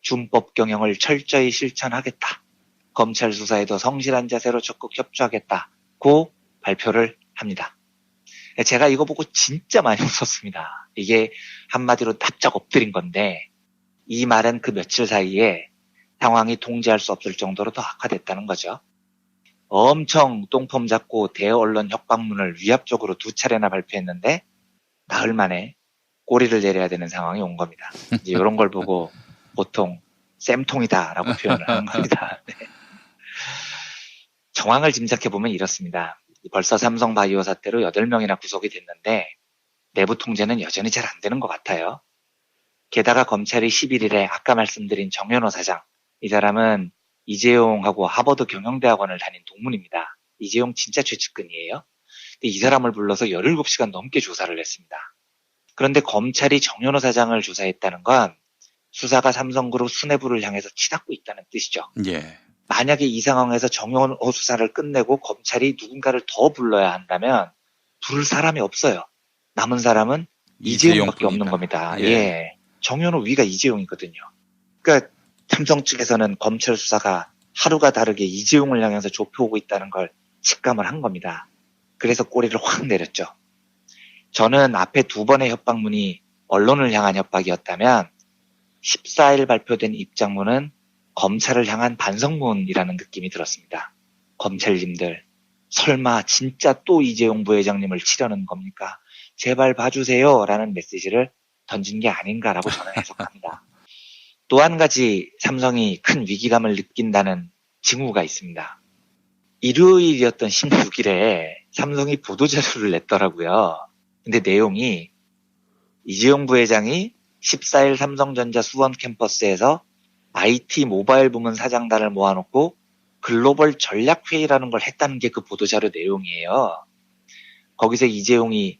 준법 경영을 철저히 실천하겠다. 검찰 수사에도 성실한 자세로 적극 협조하겠다고 발표를 합니다. 제가 이거 보고 진짜 많이 웃었습니다. 이게 한마디로 납작 엎드린 건데 이 말은 그 며칠 사이에 상황이 통제할 수 없을 정도로 더 악화됐다는 거죠. 엄청 똥폼 잡고 대언론 협박문을 위압적으로 두 차례나 발표했는데 나흘 만에 꼬리를 내려야 되는 상황이 온 겁니다. 이제 이런 걸 보고 보통 쌤통이다라고 표현을 하는 겁니다. 네. 정황을 짐작해보면 이렇습니다. 벌써 삼성바이오 사태로 8명이나 구속이 됐는데 내부 통제는 여전히 잘 안 되는 것 같아요. 게다가 검찰이 11일에 아까 말씀드린 정현호 사장, 이 사람은 이재용하고 하버드 경영대학원을 다닌 동문입니다. 이재용 진짜 최측근이에요. 근데 이 사람을 불러서 17시간 넘게 조사를 했습니다. 그런데 검찰이 정현호 사장을 조사했다는 건 수사가 삼성그룹 수뇌부를 향해서 치닫고 있다는 뜻이죠. 예. 만약에 이 상황에서 정현호 수사를 끝내고 검찰이 누군가를 더 불러야 한다면 부를 사람이 없어요. 남은 사람은 이재용밖에 없는 겁니다. 예. 정현호 위가 이재용이거든요. 그러니까 삼성 측에서는 검찰 수사가 하루가 다르게 이재용을 향해서 좁혀오고 있다는 걸 직감을 한 겁니다. 그래서 꼬리를 확 내렸죠. 저는 앞에 두 번의 협박문이 언론을 향한 협박이었다면 14일 발표된 입장문은 검찰을 향한 반성문이라는 느낌이 들었습니다. 검찰님들, 설마 진짜 또 이재용 부회장님을 치려는 겁니까? 제발 봐주세요 라는 메시지를 던진 게 아닌가라고 저는 해석합니다. 또 한 가지 삼성이 큰 위기감을 느낀다는 징후가 있습니다. 일요일이었던 16일에 삼성이 보도자료를 냈더라고요. 근데 내용이 이재용 부회장이 14일 삼성전자 수원 캠퍼스에서 IT 모바일 부문 사장단을 모아놓고 글로벌 전략회의라는 걸 했다는 게 그 보도자료 내용이에요. 거기서 이재용이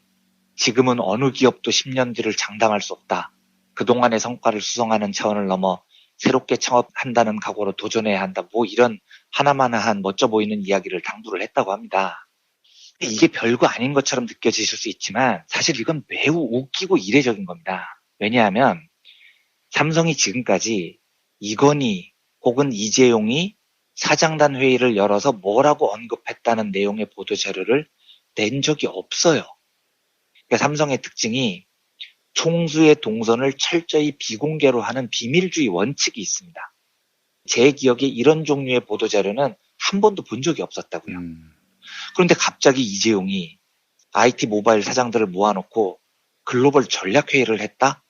지금은 어느 기업도 10년 뒤를 장담할 수 없다. 그동안의 성과를 수성하는 차원을 넘어 새롭게 창업한다는 각오로 도전해야 한다. 뭐 이런 하나마나한 멋져 보이는 이야기를 당부를 했다고 합니다. 이게 별거 아닌 것처럼 느껴지실 수 있지만 사실 이건 매우 웃기고 이례적인 겁니다. 왜냐하면 삼성이 지금까지 이건희 혹은 이재용이 사장단 회의를 열어서 뭐라고 언급했다는 내용의 보도자료를 낸 적이 없어요. 그러니까 삼성의 특징이 총수의 동선을 철저히 비공개로 하는 비밀주의 원칙이 있습니다. 제 기억에 이런 종류의 보도자료는 한 번도 본 적이 없었다고요. 그런데 갑자기 이재용이 IT 모바일 사장들을 모아놓고 글로벌 전략회의를 했다?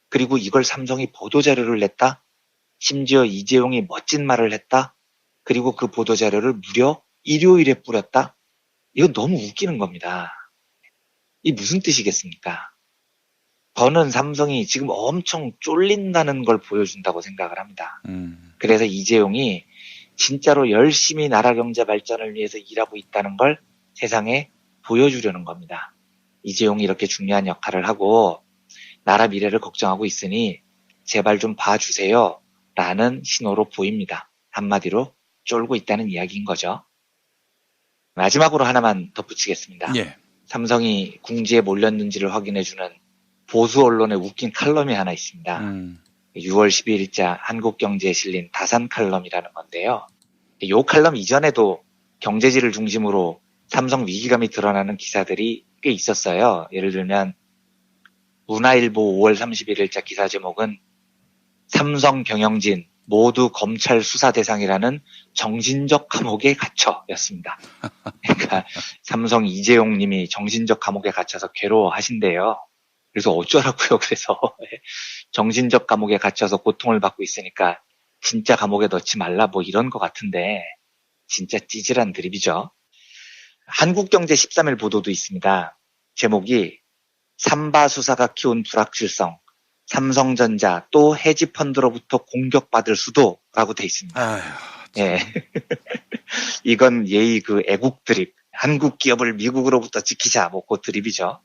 그리고 이걸 삼성이 보도자료를 냈다? 심지어 이재용이 멋진 말을 했다? 그리고 그 보도자료를 무려 일요일에 뿌렸다? 이건 너무 웃기는 겁니다. 이 무슨 뜻이겠습니까? 저는 삼성이 지금 엄청 쫄린다는 걸 보여준다고 생각을 합니다. 그래서 이재용이 진짜로 열심히 나라 경제 발전을 위해서 일하고 있다는 걸 세상에 보여주려는 겁니다. 이재용이 이렇게 중요한 역할을 하고 나라 미래를 걱정하고 있으니 제발 좀 봐주세요 라는 신호로 보입니다. 한마디로 쫄고 있다는 이야기인 거죠. 마지막으로 하나만 덧붙이겠습니다. 예. 삼성이 궁지에 몰렸는지를 확인해주는 보수 언론의 웃긴 칼럼이 하나 있습니다. 6월 12일자 한국경제에 실린 다산 칼럼이라는 건데요. 이 칼럼 이전에도 경제지를 중심으로 삼성 위기감이 드러나는 기사들이 꽤 있었어요. 예를 들면 문화일보 5월 31일자 기사 제목은 삼성 경영진 모두 검찰 수사 대상이라는 정신적 감옥에 갇혀였습니다. 그러니까 삼성 이재용 님이 정신적 감옥에 갇혀서 괴로워하신대요. 그래서 어쩌라고요. 그래서 정신적 감옥에 갇혀서 고통을 받고 있으니까 진짜 감옥에 넣지 말라 뭐 이런 것 같은데 진짜 찌질한 드립이죠. 한국경제 13일 보도도 있습니다. 제목이 삼바 수사가 키운 불확실성, 삼성전자 또 헤지펀드로부터 공격받을 수도라고 돼 있습니다. 아휴, 예. 이건 예의 그 애국 드립. 한국 기업을 미국으로부터 지키자, 뭐, 그 드립이죠.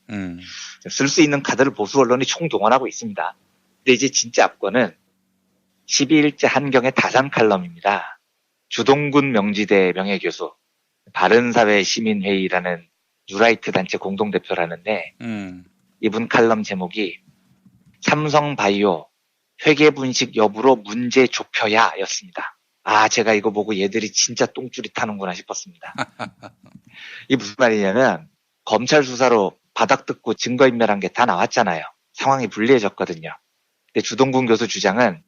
쓸 수 있는 카드를 보수 언론이 총동원하고 있습니다. 근데 이제 진짜 앞권은 12일째 한경의 다산 칼럼입니다. 주동군 명지대 명예교수, 바른사회 시민회의라는 뉴라이트 단체 공동대표라는데, 이분 칼럼 제목이 삼성바이오 회계분식 여부로 문제 좁혀야 였습니다. 아, 제가 이거 보고 얘들이 진짜 똥줄이 타는구나 싶었습니다. 이게 무슨 말이냐면 검찰 수사로 바닥 뜯고 증거인멸한 게 다 나왔잖아요. 상황이 불리해졌거든요. 근데 주동군 교수 주장은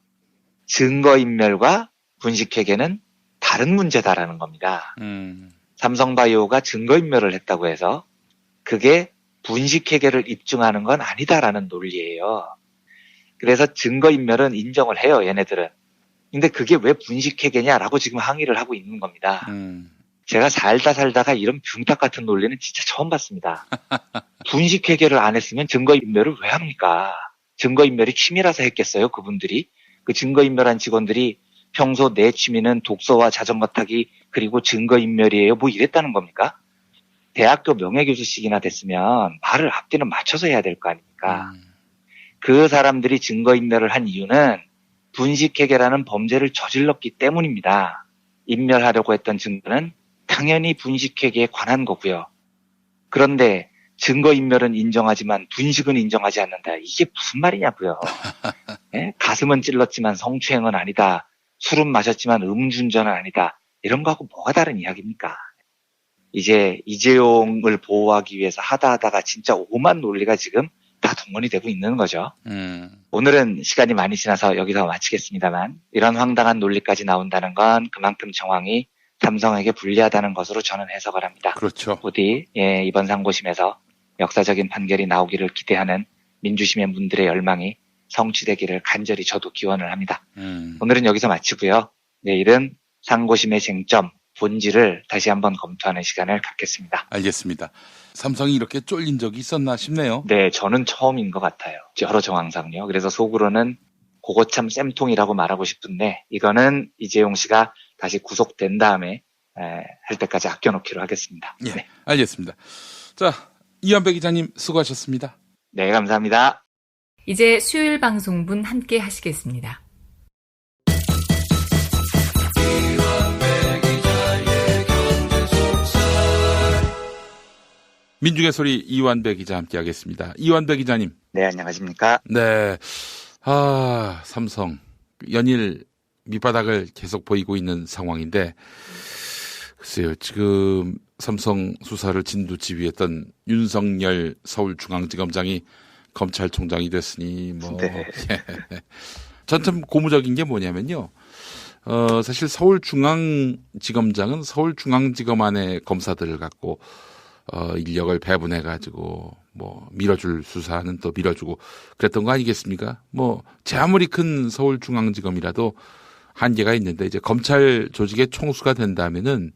증거인멸과 분식회계는 다른 문제다라는 겁니다. 삼성바이오가 증거인멸을 했다고 해서 그게 분식회계를 입증하는 건 아니다라는 논리예요. 그래서 증거인멸은 인정을 해요, 얘네들은. 근데 그게 왜 분식회계냐라고 지금 항의를 하고 있는 겁니다. 제가 살다가 이런 붕탁 같은 논리는 진짜 처음 봤습니다. 분식회계를 안 했으면 증거인멸을 왜 합니까? 증거인멸이 취미라서 했겠어요, 그분들이? 그 증거인멸한 직원들이 평소 내 취미는 독서와 자전거 타기 그리고 증거인멸이에요. 뭐 이랬다는 겁니까? 대학교 명예교수식이나 됐으면 말을 앞뒤는 맞춰서 해야 될 거 아닙니까? 그 사람들이 증거인멸을 한 이유는 분식회계라는 범죄를 저질렀기 때문입니다. 인멸하려고 했던 증거는 당연히 분식회계에 관한 거고요. 그런데 증거인멸은 인정하지만 분식은 인정하지 않는다. 이게 무슨 말이냐고요. 예? 가슴은 찔렀지만 성추행은 아니다. 술은 마셨지만 음주운전은 아니다. 이런 거하고 뭐가 다른 이야기입니까? 이제 이재용을 보호하기 위해서 하다가 진짜 오만 논리가 지금 다 동원이 되고 있는 거죠. 오늘은 시간이 많이 지나서 여기서 마치겠습니다만 이런 황당한 논리까지 나온다는 건 그만큼 정황이 삼성에게 불리하다는 것으로 저는 해석을 합니다. 그렇죠. 부디 이번 상고심에서 역사적인 판결이 나오기를 기대하는 민주심의 분들의 열망이 성취되기를 간절히 저도 기원을 합니다. 오늘은 여기서 마치고요. 내일은 상고심의 쟁점, 본질을 다시 한번 검토하는 시간을 갖겠습니다. 알겠습니다. 삼성이 이렇게 쫄린 적이 있었나 싶네요. 네, 저는 처음인 것 같아요. 여러 정황상요. 그래서 속으로는 그거 참 쌤통이라고 말하고 싶은데 이거는 이재용 씨가 다시 구속된 다음에 할 때까지 아껴놓기로 하겠습니다. 예, 네. 알겠습니다. 자, 이완배 기자님 수고하셨습니다. 네, 감사합니다. 이제 수요일 방송분 함께 하시겠습니다. 민중의 소리 이완배 기자 함께하겠습니다. 이완배 기자님. 네, 안녕하십니까? 네. 삼성 연일 밑바닥을 계속 보이고 있는 상황인데 글쎄요. 지금 삼성 수사를 진두지휘했던 윤석열 서울중앙지검장이 검찰총장이 됐으니 네. 전 참 고무적인 게 뭐냐면요. 사실 서울중앙지검장은 서울중앙지검 안에 검사들을 갖고 인력을 배분해가지고, 밀어줄 수사는 또 밀어주고, 그랬던 거 아니겠습니까? 제 아무리 큰 서울중앙지검이라도 한계가 있는데, 이제 검찰 조직의 총수가 된다면은,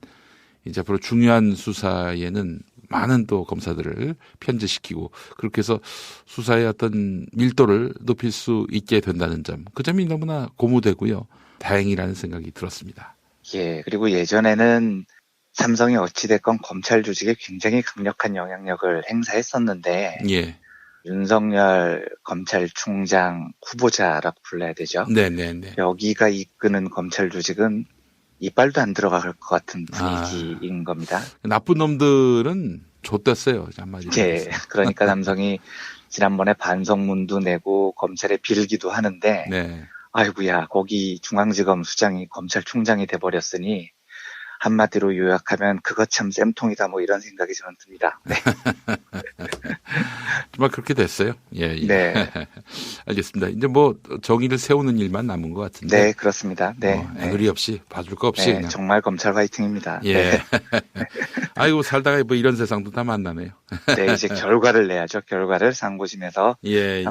이제 앞으로 중요한 수사에는 많은 또 검사들을 편제시키고, 그렇게 해서 수사의 어떤 밀도를 높일 수 있게 된다는 점, 그 점이 너무나 고무되고요. 다행이라는 생각이 들었습니다. 예, 그리고 예전에는 삼성이 어찌됐건 검찰 조직에 굉장히 강력한 영향력을 행사했었는데 예. 윤석열 검찰총장 후보자라고 불러야 되죠. 네네네. 여기가 이끄는 검찰 조직은 이빨도 안 들어갈 것 같은 분위기인 겁니다. 나쁜 놈들은 좆됐어요. 한마디로. 예, 그러니까 삼성이 지난번에 반성문도 내고 검찰에 빌기도 하는데 네. 아이고야 거기 중앙지검 수장이 검찰총장이 돼버렸으니 한마디로 요약하면 그거 참 쌤통이다 이런 생각이 저는 듭니다. 네. 정말 그렇게 됐어요. 예. 네. 알겠습니다. 이제 정의를 세우는 일만 남은 것 같은데. 네, 그렇습니다. 네. 애누리 없이 봐줄 거 없이 네, 그냥. 정말 검찰 화이팅입니다. 예. 네. 아이고 살다가 이런 세상도 다 만나네요. 네, 이제 결과를 내야죠. 결과를 상고심에서 예.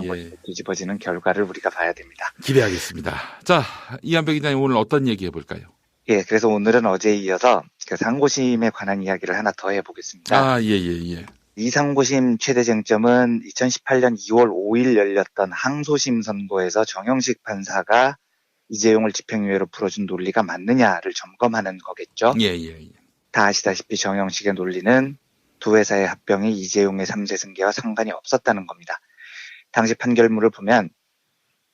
뒤집어지는 결과를 우리가 봐야 됩니다. 기대하겠습니다. 자, 이한배 기자님 오늘 어떤 얘기 해볼까요? 예, 그래서 오늘은 어제에 이어서 그 상고심에 관한 이야기를 하나 더 해보겠습니다. 예. 이 상고심 최대 쟁점은 2018년 2월 5일 열렸던 항소심 선고에서 정영식 판사가 이재용을 집행유예로 풀어준 논리가 맞느냐를 점검하는 거겠죠. 예. 다 아시다시피 정영식의 논리는 두 회사의 합병이 이재용의 3세 승계와 상관이 없었다는 겁니다. 당시 판결문을 보면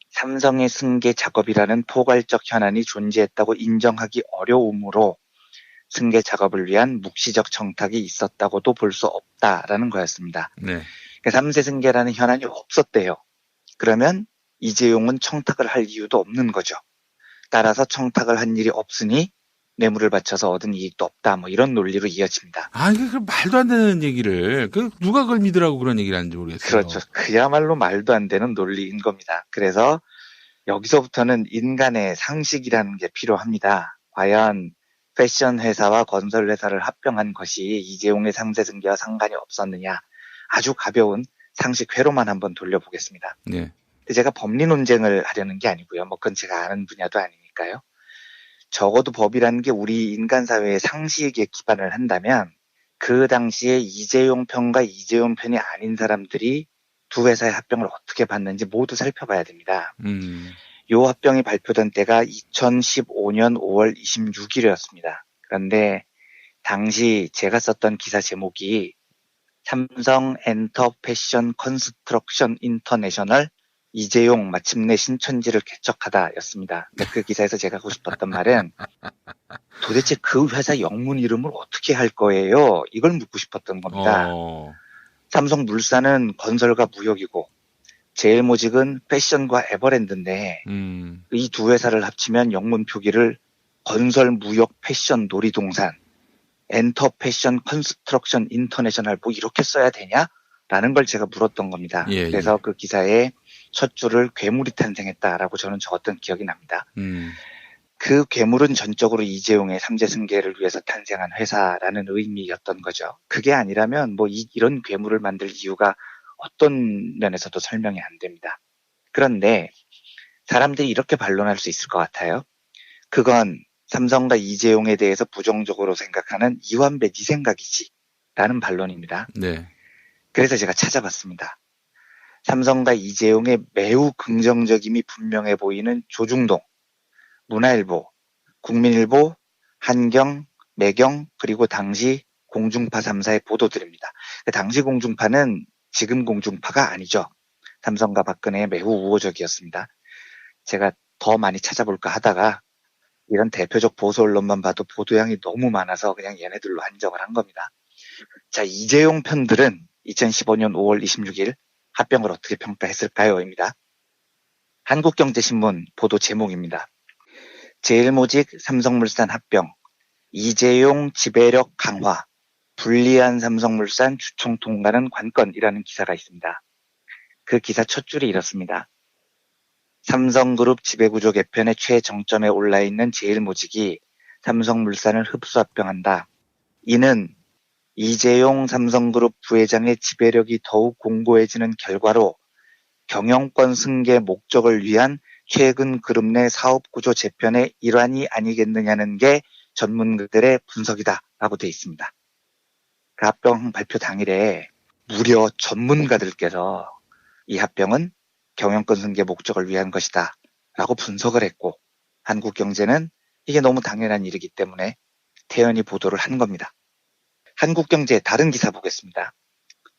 삼성의 승계 작업이라는 포괄적 현안이 존재했다고 인정하기 어려우므로 승계 작업을 위한 묵시적 청탁이 있었다고도 볼 수 없다라는 거였습니다. 네. 그러니까 3세 승계라는 현안이 없었대요. 그러면 이재용은 청탁을 할 이유도 없는 거죠. 따라서 청탁을 한 일이 없으니 뇌물을 바쳐서 얻은 이익도 없다. 이런 논리로 이어집니다. 이게 말도 안 되는 얘기를 누가 그걸 믿으라고 그런 얘기를 하는지 모르겠어요. 그렇죠. 그야말로 말도 안 되는 논리인 겁니다. 그래서 여기서부터는 인간의 상식이라는 게 필요합니다. 과연 패션 회사와 건설 회사를 합병한 것이 이재용의 3세 승계와 상관이 없었느냐. 아주 가벼운 상식 회로만 한번 돌려보겠습니다. 네. 근데 제가 법리 논쟁을 하려는 게 아니고요. 그건 제가 아는 분야도 아니니까요. 적어도 법이라는 게 우리 인간 사회의 상식에 기반을 한다면 그 당시에 이재용 편과 이재용 편이 아닌 사람들이 두 회사의 합병을 어떻게 봤는지 모두 살펴봐야 됩니다. 요 합병이 발표된 때가 2015년 5월 26일이었습니다. 그런데 당시 제가 썼던 기사 제목이 삼성 엔터 패션 컨스트럭션 인터내셔널 이재용 마침내 신천지를 개척하다였습니다. 그 기사에서 제가 하고 싶었던 말은 도대체 그 회사 영문 이름을 어떻게 할 거예요? 이걸 묻고 싶었던 겁니다. 삼성물산은 건설과 무역이고 제일모직은 패션과 에버랜드인데 이 두 회사를 합치면 영문 표기를 건설, 무역, 패션, 놀이동산, 엔터 패션 컨스트럭션 인터내셔널 이렇게 써야 되냐? 라는 걸 제가 물었던 겁니다. 그래서 그 기사에 첫 줄을 괴물이 탄생했다라고 저는 적었던 기억이 납니다. 그 괴물은 전적으로 이재용의 3세 승계를 위해서 탄생한 회사라는 의미였던 거죠. 그게 아니라면 이런 괴물을 만들 이유가 어떤 면에서도 설명이 안 됩니다. 그런데 사람들이 이렇게 반론할 수 있을 것 같아요. 그건 삼성과 이재용에 대해서 부정적으로 생각하는 이완배 네 생각이지 라는 반론입니다. 네. 그래서 제가 찾아봤습니다. 삼성과 이재용의 매우 긍정적임이 분명해 보이는 조중동, 문화일보, 국민일보, 한경, 매경, 그리고 당시 공중파 3사의 보도들입니다. 당시 공중파는 지금 공중파가 아니죠. 삼성과 박근혜에 매우 우호적이었습니다. 제가 더 많이 찾아볼까 하다가 이런 대표적 보수 언론만 봐도 보도량이 너무 많아서 그냥 얘네들로 한정을 한 겁니다. 자, 이재용 편들은 2015년 5월 26일 합병을 어떻게 평가했을까요? 입니다. 한국경제신문 보도 제목입니다. 제일모직 삼성물산 합병, 이재용 지배력 강화, 불리한 삼성물산 주총 통과는 관건이라는 기사가 있습니다. 그 기사 첫 줄이 이렇습니다. 삼성그룹 지배구조 개편의 최정점에 올라있는 제일모직이 삼성물산을 흡수 합병한다. 이는 이재용 삼성그룹 부회장의 지배력이 더욱 공고해지는 결과로 경영권 승계 목적을 위한 최근 그룹 내 사업구조 재편의 일환이 아니겠느냐는 게 전문가들의 분석이다라고 되어 있습니다. 그 합병 발표 당일에 무려 전문가들께서 이 합병은 경영권 승계 목적을 위한 것이다 라고 분석을 했고, 한국경제는 이게 너무 당연한 일이기 때문에 태연히 보도를 한 겁니다. 한국경제의 다른 기사 보겠습니다.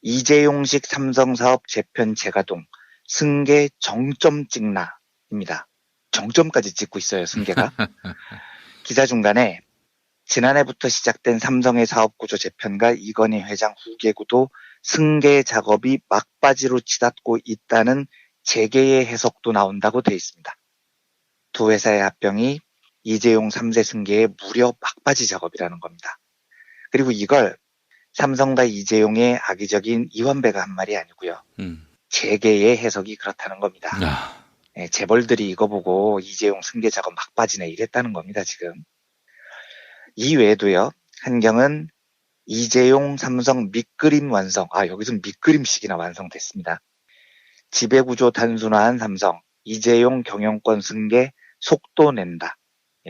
이재용식 삼성사업 재편 재가동, 승계 정점 찍나입니다. 정점까지 찍고 있어요, 승계가. 기사 중간에 지난해부터 시작된 삼성의 사업구조 재편과 이건희 회장 후계구도 승계 작업이 막바지로 치닫고 있다는 재계의 해석도 나온다고 되어 있습니다. 두 회사의 합병이 이재용 3세 승계의 무려 막바지 작업이라는 겁니다. 그리고 이걸 삼성과 이재용의 악의적인 이완배가 한 말이 아니고요. 재계의 해석이 그렇다는 겁니다. 네, 재벌들이 이거 보고 이재용 승계 작업 막바지네 이랬다는 겁니다, 지금. 이 외에도요, 한경은 이재용 삼성 밑그림 완성, 여기서 밑그림식이나 완성됐습니다. 지배구조 단순화한 삼성, 이재용 경영권 승계 속도 낸다.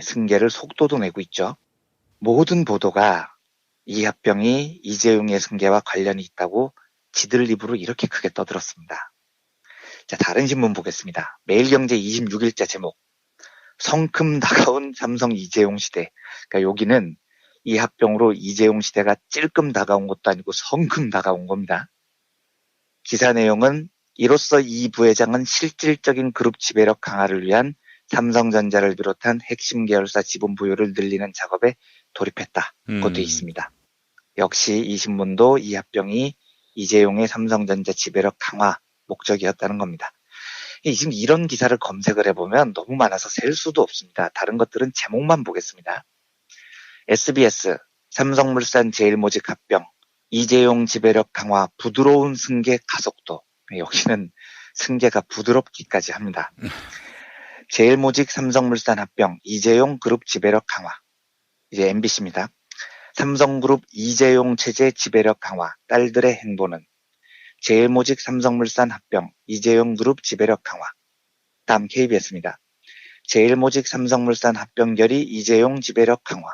승계를 속도도 내고 있죠. 모든 보도가 이 합병이 이재용의 승계와 관련이 있다고 지들 입으로 이렇게 크게 떠들었습니다. 자, 다른 신문 보겠습니다. 매일경제 26일자 제목. 성큼 다가온 삼성 이재용 시대. 그러니까 여기는 이 합병으로 이재용 시대가 찔끔 다가온 것도 아니고 성큼 다가온 겁니다. 기사 내용은 이로써 이 부회장은 실질적인 그룹 지배력 강화를 위한 삼성전자를 비롯한 핵심 계열사 지분 보유를 늘리는 작업에 돌입했다고 되어 있습니다. 역시 이 신문도 이 합병이 이재용의 삼성전자 지배력 강화 목적이었다는 겁니다. 지금 이런 기사를 검색을 해보면 너무 많아서 셀 수도 없습니다. 다른 것들은 제목만 보겠습니다. SBS, 삼성물산 제일모직 합병, 이재용 지배력 강화, 부드러운 승계 가속도. 여기는 승계가 부드럽기까지 합니다. 제일모직 삼성물산 합병, 이재용 그룹 지배력 강화. 이제 MBC입니다. 삼성그룹 이재용 체제 지배력 강화, 딸들의 행보는. 제일모직 삼성물산 합병, 이재용 그룹 지배력 강화. 다음 KBS입니다. 제일모직 삼성물산 합병 결의 이재용 지배력 강화.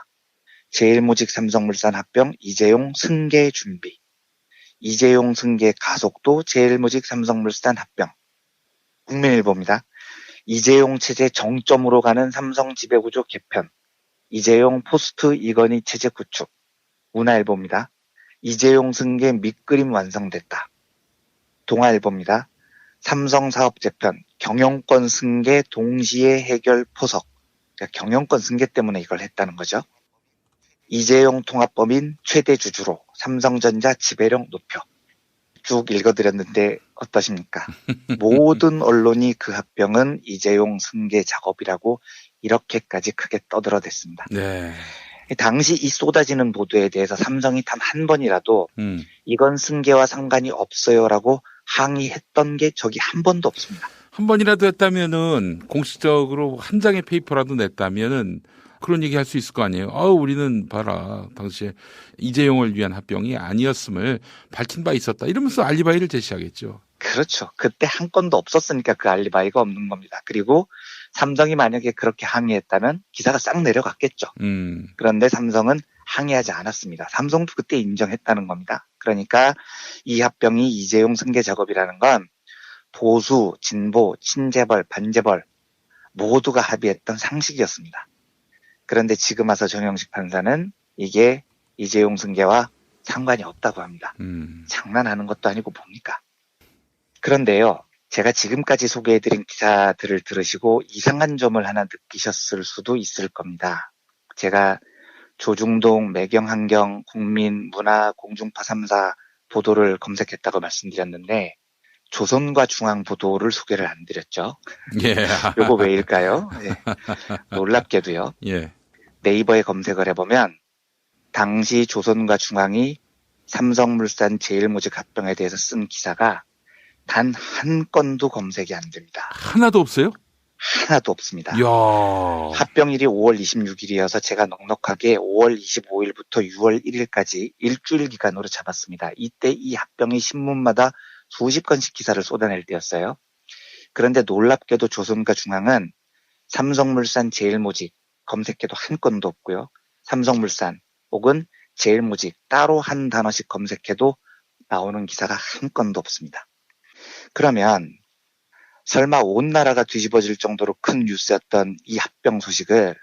제일모직 삼성물산 합병 이재용 승계 준비. 이재용 승계 가속도 제일모직 삼성물산 합병. 국민일보입니다. 이재용 체제 정점으로 가는 삼성 지배구조 개편. 이재용 포스트 이건희 체제 구축. 문화일보입니다. 이재용 승계 밑그림 완성됐다. 동아일보입니다. 삼성 사업 재편, 경영권 승계 동시에 해결 포석. 그러니까 경영권 승계 때문에 이걸 했다는 거죠. 이재용 통합범인 최대 주주로 삼성전자 지배력 높여. 쭉 읽어드렸는데 어떠십니까? 모든 언론이 그 합병은 이재용 승계 작업이라고 이렇게까지 크게 떠들어댔습니다. 네. 당시 이 쏟아지는 보도에 대해서 삼성이 단 한 번이라도 이건 승계와 상관이 없어요라고 항의했던 게 저기 한 번도 없습니다. 한 번이라도 했다면은 공식적으로 한 장의 페이퍼라도 냈다면은 그런 얘기 할 수 있을 거 아니에요. 우리는 봐라. 당시에 이재용을 위한 합병이 아니었음을 밝힌 바 있었다. 이러면서 알리바이를 제시하겠죠. 그렇죠. 그때 한 건도 없었으니까 그 알리바이가 없는 겁니다. 그리고 삼성이 만약에 그렇게 항의했다면 기사가 싹 내려갔겠죠. 그런데 삼성은 항의하지 않았습니다. 삼성도 그때 인정했다는 겁니다. 그러니까 이 합병이 이재용 승계 작업이라는 건 보수, 진보, 친재벌, 반재벌 모두가 합의했던 상식이었습니다. 그런데 지금 와서 정영식 판사는 이게 이재용 승계와 상관이 없다고 합니다. 장난하는 것도 아니고 뭡니까? 그런데요, 제가 지금까지 소개해드린 기사들을 들으시고 이상한 점을 하나 느끼셨을 수도 있을 겁니다. 제가 조중동, 매경환경, 국민, 문화, 공중파 3사 보도를 검색했다고 말씀드렸는데 조선과 중앙 보도를 소개를 안 드렸죠. 예. 요거 왜일까요? 예. 놀랍게도요. 예. 네이버에 검색을 해보면 당시 조선과 중앙이 삼성물산 제일모직 합병에 대해서 쓴 기사가 단 한 건도 검색이 안 됩니다. 하나도 없어요? 하나도 없습니다. 이야. 합병일이 5월 26일이어서 제가 넉넉하게 5월 25일부터 6월 1일까지 일주일 기간으로 잡았습니다. 이때 이 합병이 신문마다 수십 건씩 기사를 쏟아낼 때였어요. 그런데 놀랍게도 조선과 중앙은 삼성물산 제일모직 검색해도 한 건도 없고요. 삼성물산 혹은 제일모직 따로 한 단어씩 검색해도 나오는 기사가 한 건도 없습니다. 그러면 설마 온 나라가 뒤집어질 정도로 큰 뉴스였던 이 합병 소식을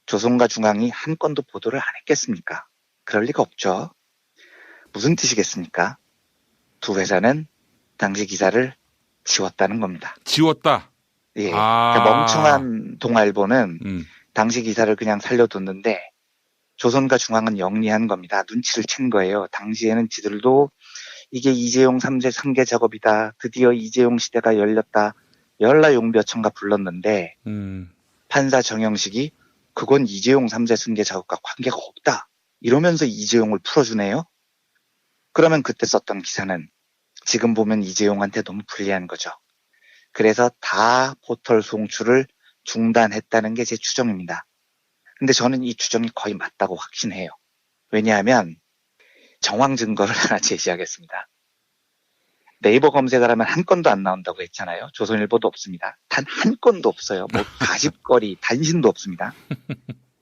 조선과 중앙이 한 건도 보도를 안 했겠습니까? 그럴 리가 없죠. 무슨 뜻이겠습니까? 두 회사는 당시 기사를 지웠다는 겁니다. 지웠다. 예. 그러니까 멍청한 동아일보는 당시 기사를 그냥 살려뒀는데 조선과 중앙은 영리한 겁니다. 눈치를 챈 거예요. 당시에는 지들도 이게 이재용 3제 승계 작업이다. 드디어 이재용 시대가 열렸다. 열라용비어천가 불렀는데 판사 정영식이 그건 이재용 3제 승계 작업과 관계가 없다. 이러면서 이재용을 풀어주네요. 그러면 그때 썼던 기사는 지금 보면 이재용한테 너무 불리한 거죠. 그래서 다 포털 송출을 중단했다는 게 제 추정입니다. 근데 저는 이 추정이 거의 맞다고 확신해요. 왜냐하면 정황 증거를 하나 제시하겠습니다. 네이버 검색을 하면 한 건도 안 나온다고 했잖아요. 조선일보도 없습니다. 단 한 건도 없어요. 뭐 가십거리, 단신도 없습니다.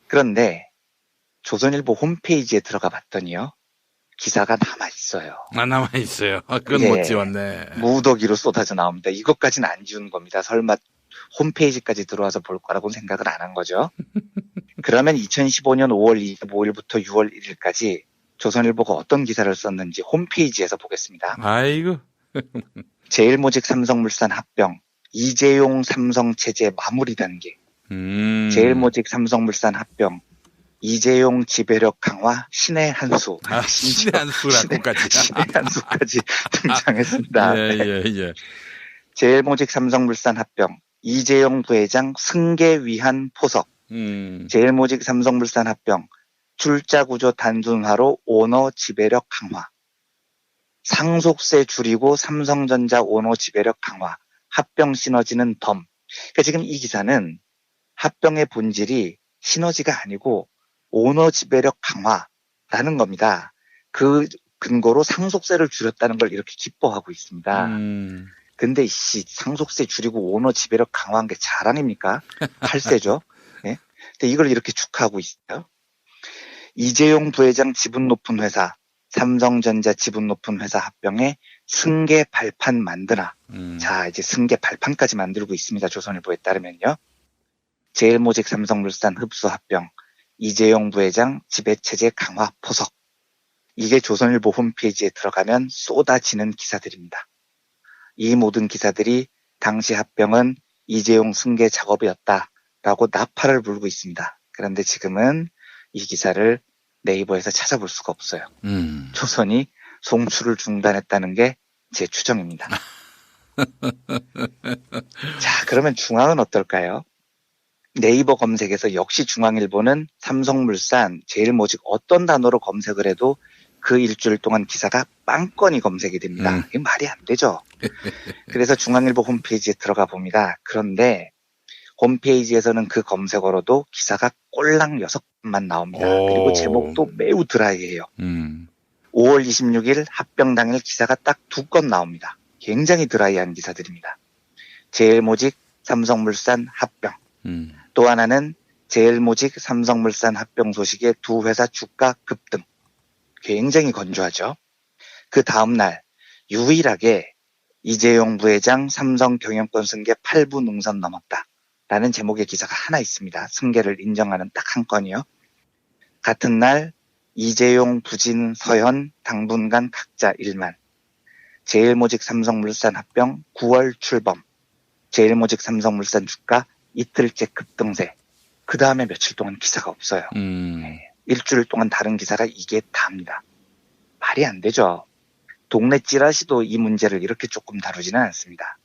그런데 조선일보 홈페이지에 들어가 봤더니요. 기사가 남아있어요. 남아있어요. 그건 예, 못 지웠네. 무더기로 쏟아져 나옵니다. 이것까지는 안 지운 겁니다. 설마 홈페이지까지 들어와서 볼 거라고는 생각을 안 한 거죠. 그러면 2015년 5월 25일부터 6월 1일까지 조선일보가 어떤 기사를 썼는지 홈페이지에서 보겠습니다. 아이고. 제일모직 삼성물산 합병, 이재용 삼성체제 마무리 단계, 제일모직 삼성물산 합병, 이재용 지배력 강화 신의 한수. 신의 한수라고까지. 신의 한수까지 등장했습니다. 예. 제일모직 삼성물산 합병, 이재용 부회장 승계 위한 포석, 제일모직 삼성물산 합병, 출자구조 단순화로 오너 지배력 강화, 상속세 줄이고 삼성전자 오너 지배력 강화, 합병 시너지는 덤. 그러니까 지금 이 기사는 합병의 본질이 시너지가 아니고 오너 지배력 강화라는 겁니다. 그 근거로 상속세를 줄였다는 걸 이렇게 기뻐하고 있습니다. 근데 상속세 줄이고 오너 지배력 강화한 게 자랑입니까? 팔세죠. 네? 근데 이걸 이렇게 축하하고 있어요. 이재용 부회장 지분 높은 회사, 삼성전자 지분 높은 회사 합병에 승계 발판 만드나. 자, 이제 승계 발판까지 만들고 있습니다. 조선일보에 따르면요. 제일모직 삼성물산 흡수 합병, 이재용 부회장 지배체제 강화 포석. 이게 조선일보 홈페이지에 들어가면 쏟아지는 기사들입니다. 이 모든 기사들이 당시 합병은 이재용 승계 작업이었다라고 나팔을 불고 있습니다. 그런데 지금은 이 기사를 네이버에서 찾아볼 수가 없어요. 조선이 송출을 중단했다는 게 제 추정입니다. 자, 그러면 중앙은 어떨까요? 네이버 검색에서 역시 중앙일보는 삼성물산, 제일모직 어떤 단어로 검색을 해도 그 일주일 동안 기사가 빵건이 검색이 됩니다. 이게 말이 안 되죠. 그래서 중앙일보 홈페이지에 들어가 봅니다. 그런데 홈페이지에서는 그 검색어로도 기사가 꼴랑 6건만 나옵니다. 그리고 제목도 매우 드라이해요. 5월 26일 합병 당일 기사가 딱 2건 나옵니다. 굉장히 드라이한 기사들입니다. 제일모직 삼성물산 합병. 또 하나는 제일모직 삼성물산 합병 소식에 두 회사 주가 급등. 굉장히 건조하죠. 그 다음날 유일하게 이재용 부회장 삼성 경영권 승계 8부 능선 넘었다. 라는 제목의 기사가 하나 있습니다. 승계를 인정하는 딱 한 건이요. 같은 날 이재용, 부진, 서현 당분간 각자 1만. 제일모직 삼성물산 합병 9월 출범. 제일모직 삼성물산 주가 이틀째 급등세. 그 다음에 며칠 동안 기사가 없어요. 일주일 동안 다른 기사가 이게 다입니다. 말이 안 되죠. 동네 찌라시도 이 문제를 이렇게 조금 다루지는 않습니다.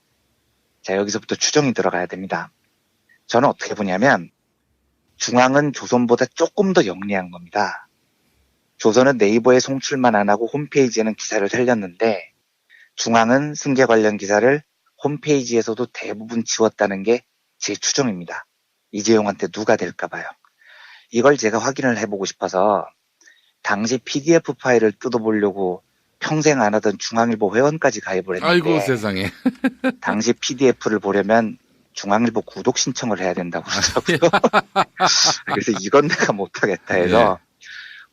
자, 여기서부터 추정이 들어가야 됩니다. 저는 어떻게 보냐면 중앙은 조선보다 조금 더 영리한 겁니다. 조선은 네이버에 송출만 안 하고 홈페이지에는 기사를 살렸는데 중앙은 승계 관련 기사를 홈페이지에서도 대부분 지웠다는 게 제 추정입니다. 이재용한테 누가 될까 봐요. 이걸 제가 확인을 해보고 싶어서 당시 PDF 파일을 뜯어보려고 평생 안 하던 중앙일보 회원까지 가입을 했는데 아이고 세상에. 당시 PDF를 보려면 중앙일보 구독 신청을 해야 된다고 그러더라고요. 그래서 이건 내가 못하겠다 해서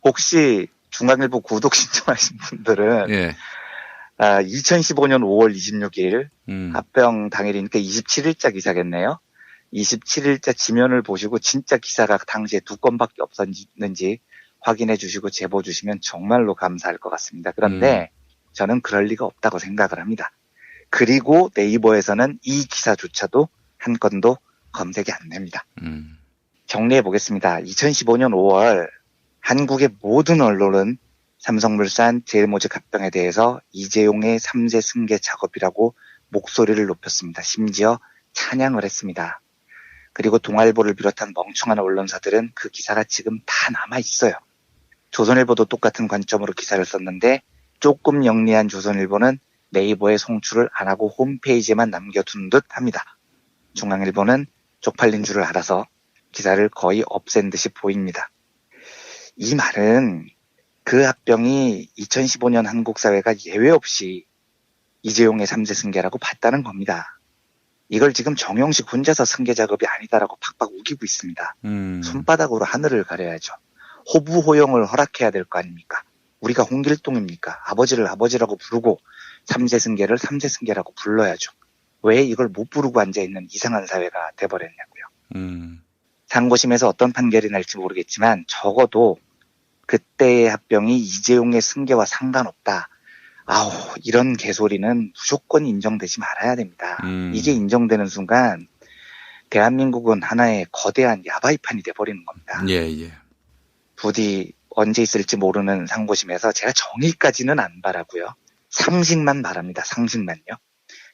혹시 중앙일보 구독 신청하신 분들은 2015년 5월 26일 합병 당일이니까 27일자 기사겠네요. 27일자 지면을 보시고 진짜 기사가 당시에 2건밖에 없었는지 확인해 주시고 제보 주시면 정말로 감사할 것 같습니다. 그런데 저는 그럴 리가 없다고 생각을 합니다. 그리고 네이버에서는 이 기사조차도 한 건도 검색이 안 됩니다. 정리해 보겠습니다. 2015년 5월 한국의 모든 언론은 삼성물산 제일모직 합병에 대해서 이재용의 3세 승계 작업이라고 목소리를 높였습니다. 심지어 찬양을 했습니다. 그리고 동아일보를 비롯한 멍청한 언론사들은 그 기사가 지금 다 남아있어요. 조선일보도 똑같은 관점으로 기사를 썼는데 조금 영리한 조선일보는 네이버에 송출을 안 하고 홈페이지에만 남겨둔 듯 합니다. 중앙일보는 쪽팔린 줄을 알아서 기사를 거의 없앤 듯이 보입니다. 이 말은 그 합병이 2015년 한국 사회가 예외 없이 이재용의 3세 승계라고 봤다는 겁니다. 이걸 지금 정용식 혼자서 승계 작업이 아니다라고 팍팍 우기고 있습니다. 손바닥으로 하늘을 가려야죠. 호부호영을 허락해야 될 거 아닙니까? 우리가 홍길동입니까? 아버지를 아버지라고 부르고 3세 승계를 3세 승계라고 불러야죠. 왜 이걸 못 부르고 앉아있는 이상한 사회가 돼버렸냐고요. 상고심에서 어떤 판결이 날지 모르겠지만 적어도 그때의 합병이 이재용의 승계와 상관없다. 아우, 이런 개소리는 무조건 인정되지 말아야 됩니다. 이게 인정되는 순간 대한민국은 하나의 거대한 야바이판이 돼버리는 겁니다. 예. 부디 언제 있을지 모르는 상고심에서 제가 정의까지는 안 바라고요. 상식만 바랍니다. 상식만요.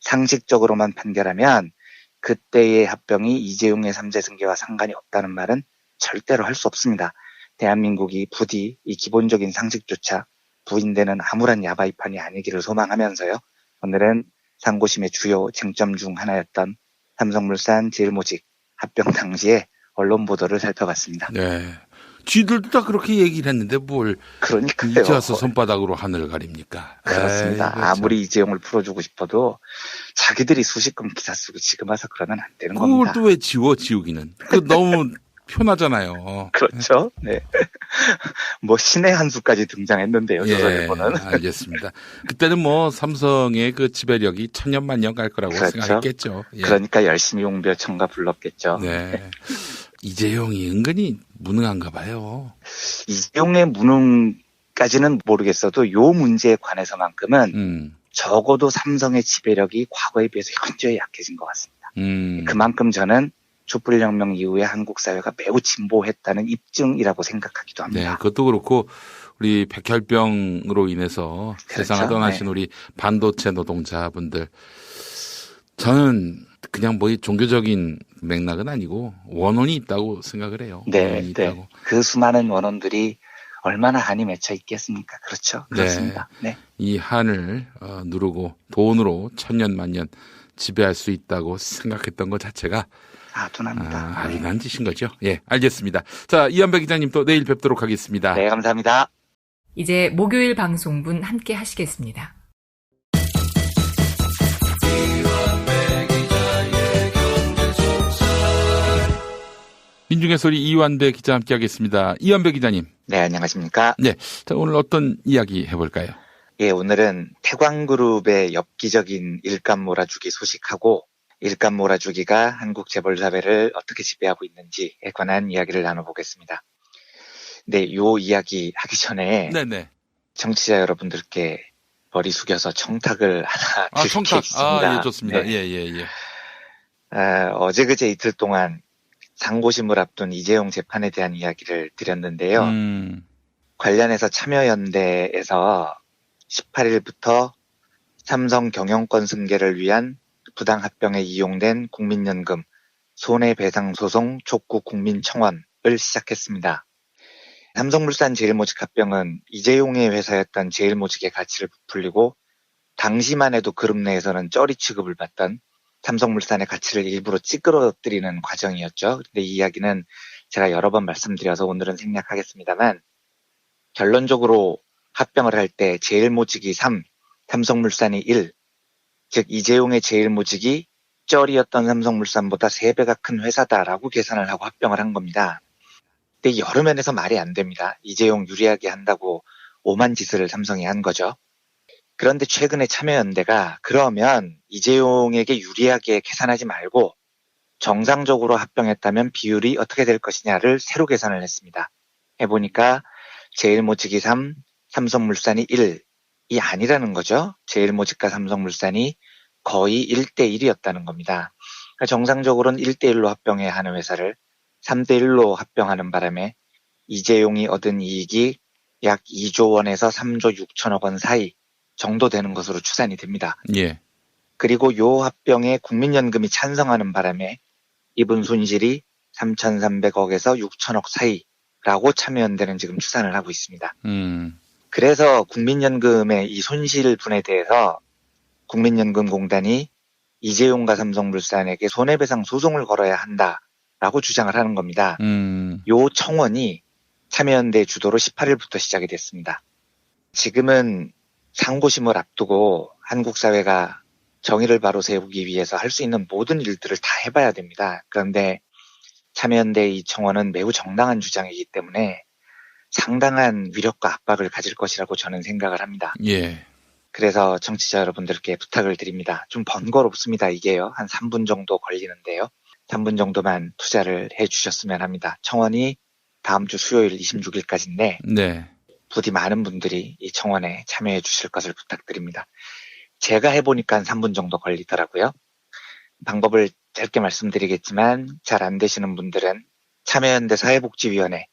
상식적으로만 판결하면 그때의 합병이 이재용의 3세 승계와 상관이 없다는 말은 절대로 할 수 없습니다. 대한민국이 부디 이 기본적인 상식조차 부인되는 암울한 야바이판이 아니기를 소망하면서요. 오늘은 상고심의 주요 쟁점 중 하나였던 삼성물산 제일모직 합병 당시의 언론 보도를 살펴봤습니다. 네. 쥐들도 다 그렇게 얘기를 했는데 뭘 그러니까요. 이제 와서 손바닥으로 하늘을 가립니까? 그렇습니다. 그렇죠. 아무리 이재용을 풀어주고 싶어도 자기들이 수십 건 기사 쓰고 지금 와서 그러면 안 되는 겁니다. 그걸 또 왜 지우기는? 그 너무 편하잖아요. 그렇죠. 네. 뭐 신의 한 수까지 등장했는데요. 조선일보는. 알겠습니다. 그때는 뭐 삼성의 그 지배력이 천년만년 갈 거라고 그렇죠. 생각했겠죠. 그러니까 열심히 용벼청가 불렀겠죠. 네. 이재용이 은근히 무능한가 봐요. 이재용의 무능까지는 모르겠어도 요 문제에 관해서만큼은 적어도 삼성의 지배력이 과거에 비해서 현저히 약해진 것 같습니다. 그만큼 저는 촛불혁명 이후에 한국 사회가 매우 진보했다는 입증이라고 생각하기도 합니다. 네, 그것도 그렇고 우리 백혈병으로 인해서 그렇죠. 세상을 떠나신 우리 반도체 노동자분들, 저는 그냥 뭐 종교적인 맥락은 아니고 원혼이 있다고 생각을 해요. 네, 원혼이 있다고. 그 수많은 원혼들이 얼마나 한이 맺혀 있겠습니까? 그렇죠. 그렇습니다. 네. 이 한을 누르고 돈으로 천년만년 지배할 수 있다고 생각했던 것 자체가 아둔합니다. 아둔한 짓인 거죠. 예, 알겠습니다. 자, 이한배 기자님 또 내일 뵙도록 하겠습니다. 네, 감사합니다. 이제 목요일 방송분 함께 하시겠습니다. 민중의 소리 이완배 기자 함께 하겠습니다. 이완배 기자님. 네, 안녕하십니까? 네. 자, 오늘 어떤 이야기 해볼까요? 예, 오늘은 태광그룹의 엽기적인 일감 몰아주기 소식하고 일감 몰아주기가 한국 재벌사회를 어떻게 지배하고 있는지에 관한 이야기를 나눠보겠습니다. 네, 요 이야기 하기 전에 네네. 청취자 여러분들께 머리 숙여서 청탁을 하나 드릴 게 청탁. 있습니다. 예, 좋습니다. 네. 예. 어제 그제 이틀 동안 상고심을 앞둔 이재용 재판에 대한 이야기를 드렸는데요. 관련해서 참여연대에서 18일부터 삼성 경영권 승계를 위한 부당합병에 이용된 국민연금 손해배상소송 촉구 국민청원을 시작했습니다. 삼성물산 제일모직합병은 이재용의 회사였던 제일모직의 가치를 부풀리고 당시만 해도 그룹 내에서는 쩌리 취급을 받던 삼성물산의 가치를 일부러 찌그러뜨리는 과정이었죠. 근데 이 이야기는 제가 여러 번 말씀드려서 오늘은 생략하겠습니다만 결론적으로 합병을 할 때 제일모직이 3, 삼성물산이 1, 즉 이재용의 제일모직이 쩌리였던 삼성물산보다 3배가 큰 회사다라고 계산을 하고 합병을 한 겁니다. 근데 여러 면에서 말이 안 됩니다. 이재용 유리하게 한다고 오만 짓을 삼성이 한 거죠. 그런데 최근에 참여연대가 그러면 이재용에게 유리하게 계산하지 말고 정상적으로 합병했다면 비율이 어떻게 될 것이냐를 새로 계산을 했습니다. 해보니까 제일모직이 3, 삼성물산이 1이 아니라는 거죠. 제일모직과 삼성물산이 거의 1대1이었다는 겁니다. 그러니까 정상적으로는 1대1로 합병해야 하는 회사를 3대1로 합병하는 바람에 이재용이 얻은 이익이 약 2조 원에서 3조 6천억 원 사이 정도 되는 것으로 추산이 됩니다. 예. 그리고 요 합병에 국민연금이 찬성하는 바람에 입은 손실이 3,300억에서 6천억 사이라고 참여연대는 지금 추산을 하고 있습니다. 그래서 국민연금의 이 손실분에 대해서 국민연금공단이 이재용과 삼성물산에게 손해배상 소송을 걸어야 한다라고 주장을 하는 겁니다. 요 청원이 참여연대 주도로 18일부터 시작이 됐습니다. 지금은 상고심을 앞두고 한국 사회가 정의를 바로 세우기 위해서 할 수 있는 모든 일들을 다 해봐야 됩니다. 그런데 참여연대의 이 청원은 매우 정당한 주장이기 때문에 상당한 위력과 압박을 가질 것이라고 저는 생각을 합니다. 예. 그래서 청취자 여러분들께 부탁을 드립니다. 좀 번거롭습니다. 이게요. 한 3분 정도 걸리는데요. 3분 정도만 투자를 해주셨으면 합니다. 청원이 다음 주 수요일 26일까지인데 네. 부디 많은 분들이 이 청원에 참여해 주실 것을 부탁드립니다. 제가 해보니까 한 3분 정도 걸리더라고요. 방법을 짧게 말씀드리겠지만 잘 안 되시는 분들은 참여연대 사회복지위원회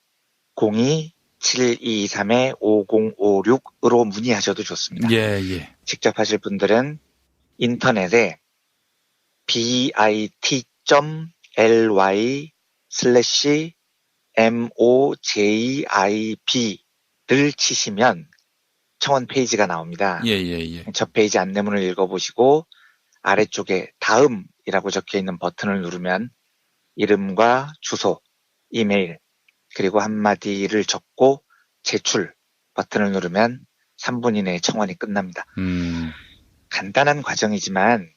02-7223-5056으로 문의하셔도 좋습니다. 예. 직접 하실 분들은 인터넷에 bit.ly/mojib를 치시면 청원 페이지가 나옵니다. 예. 저 페이지 안내문을 읽어보시고 아래쪽에 다음이라고 적혀있는 버튼을 누르면 이름과 주소, 이메일, 그리고 한마디를 적고 제출 버튼을 누르면 3분 이내에 청원이 끝납니다. 간단한 과정이지만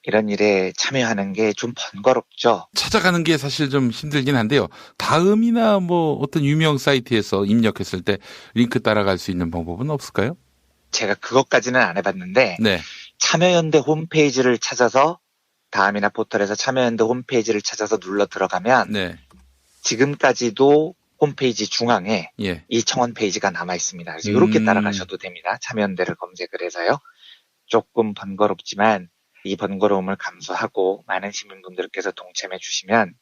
이런 일에 참여하는 게 좀 번거롭죠. 찾아가는 게 사실 좀 힘들긴 한데요. 다음이나 뭐 어떤 유명 사이트에서 입력했을 때 링크 따라갈 수 있는 방법은 없을까요? 제가 그것까지는 안 해봤는데 네. 참여연대 홈페이지를 찾아서 다음이나 포털에서 참여연대 홈페이지를 찾아서 눌러 들어가면 네. 지금까지도 홈페이지 중앙에 예. 이 청원 페이지가 남아 있습니다. 그래서 이렇게 따라가셔도 됩니다. 참여연대를 검색을 해서요. 조금 번거롭지만 이 번거로움을 감수하고 많은 시민분들께서 동참해 주시면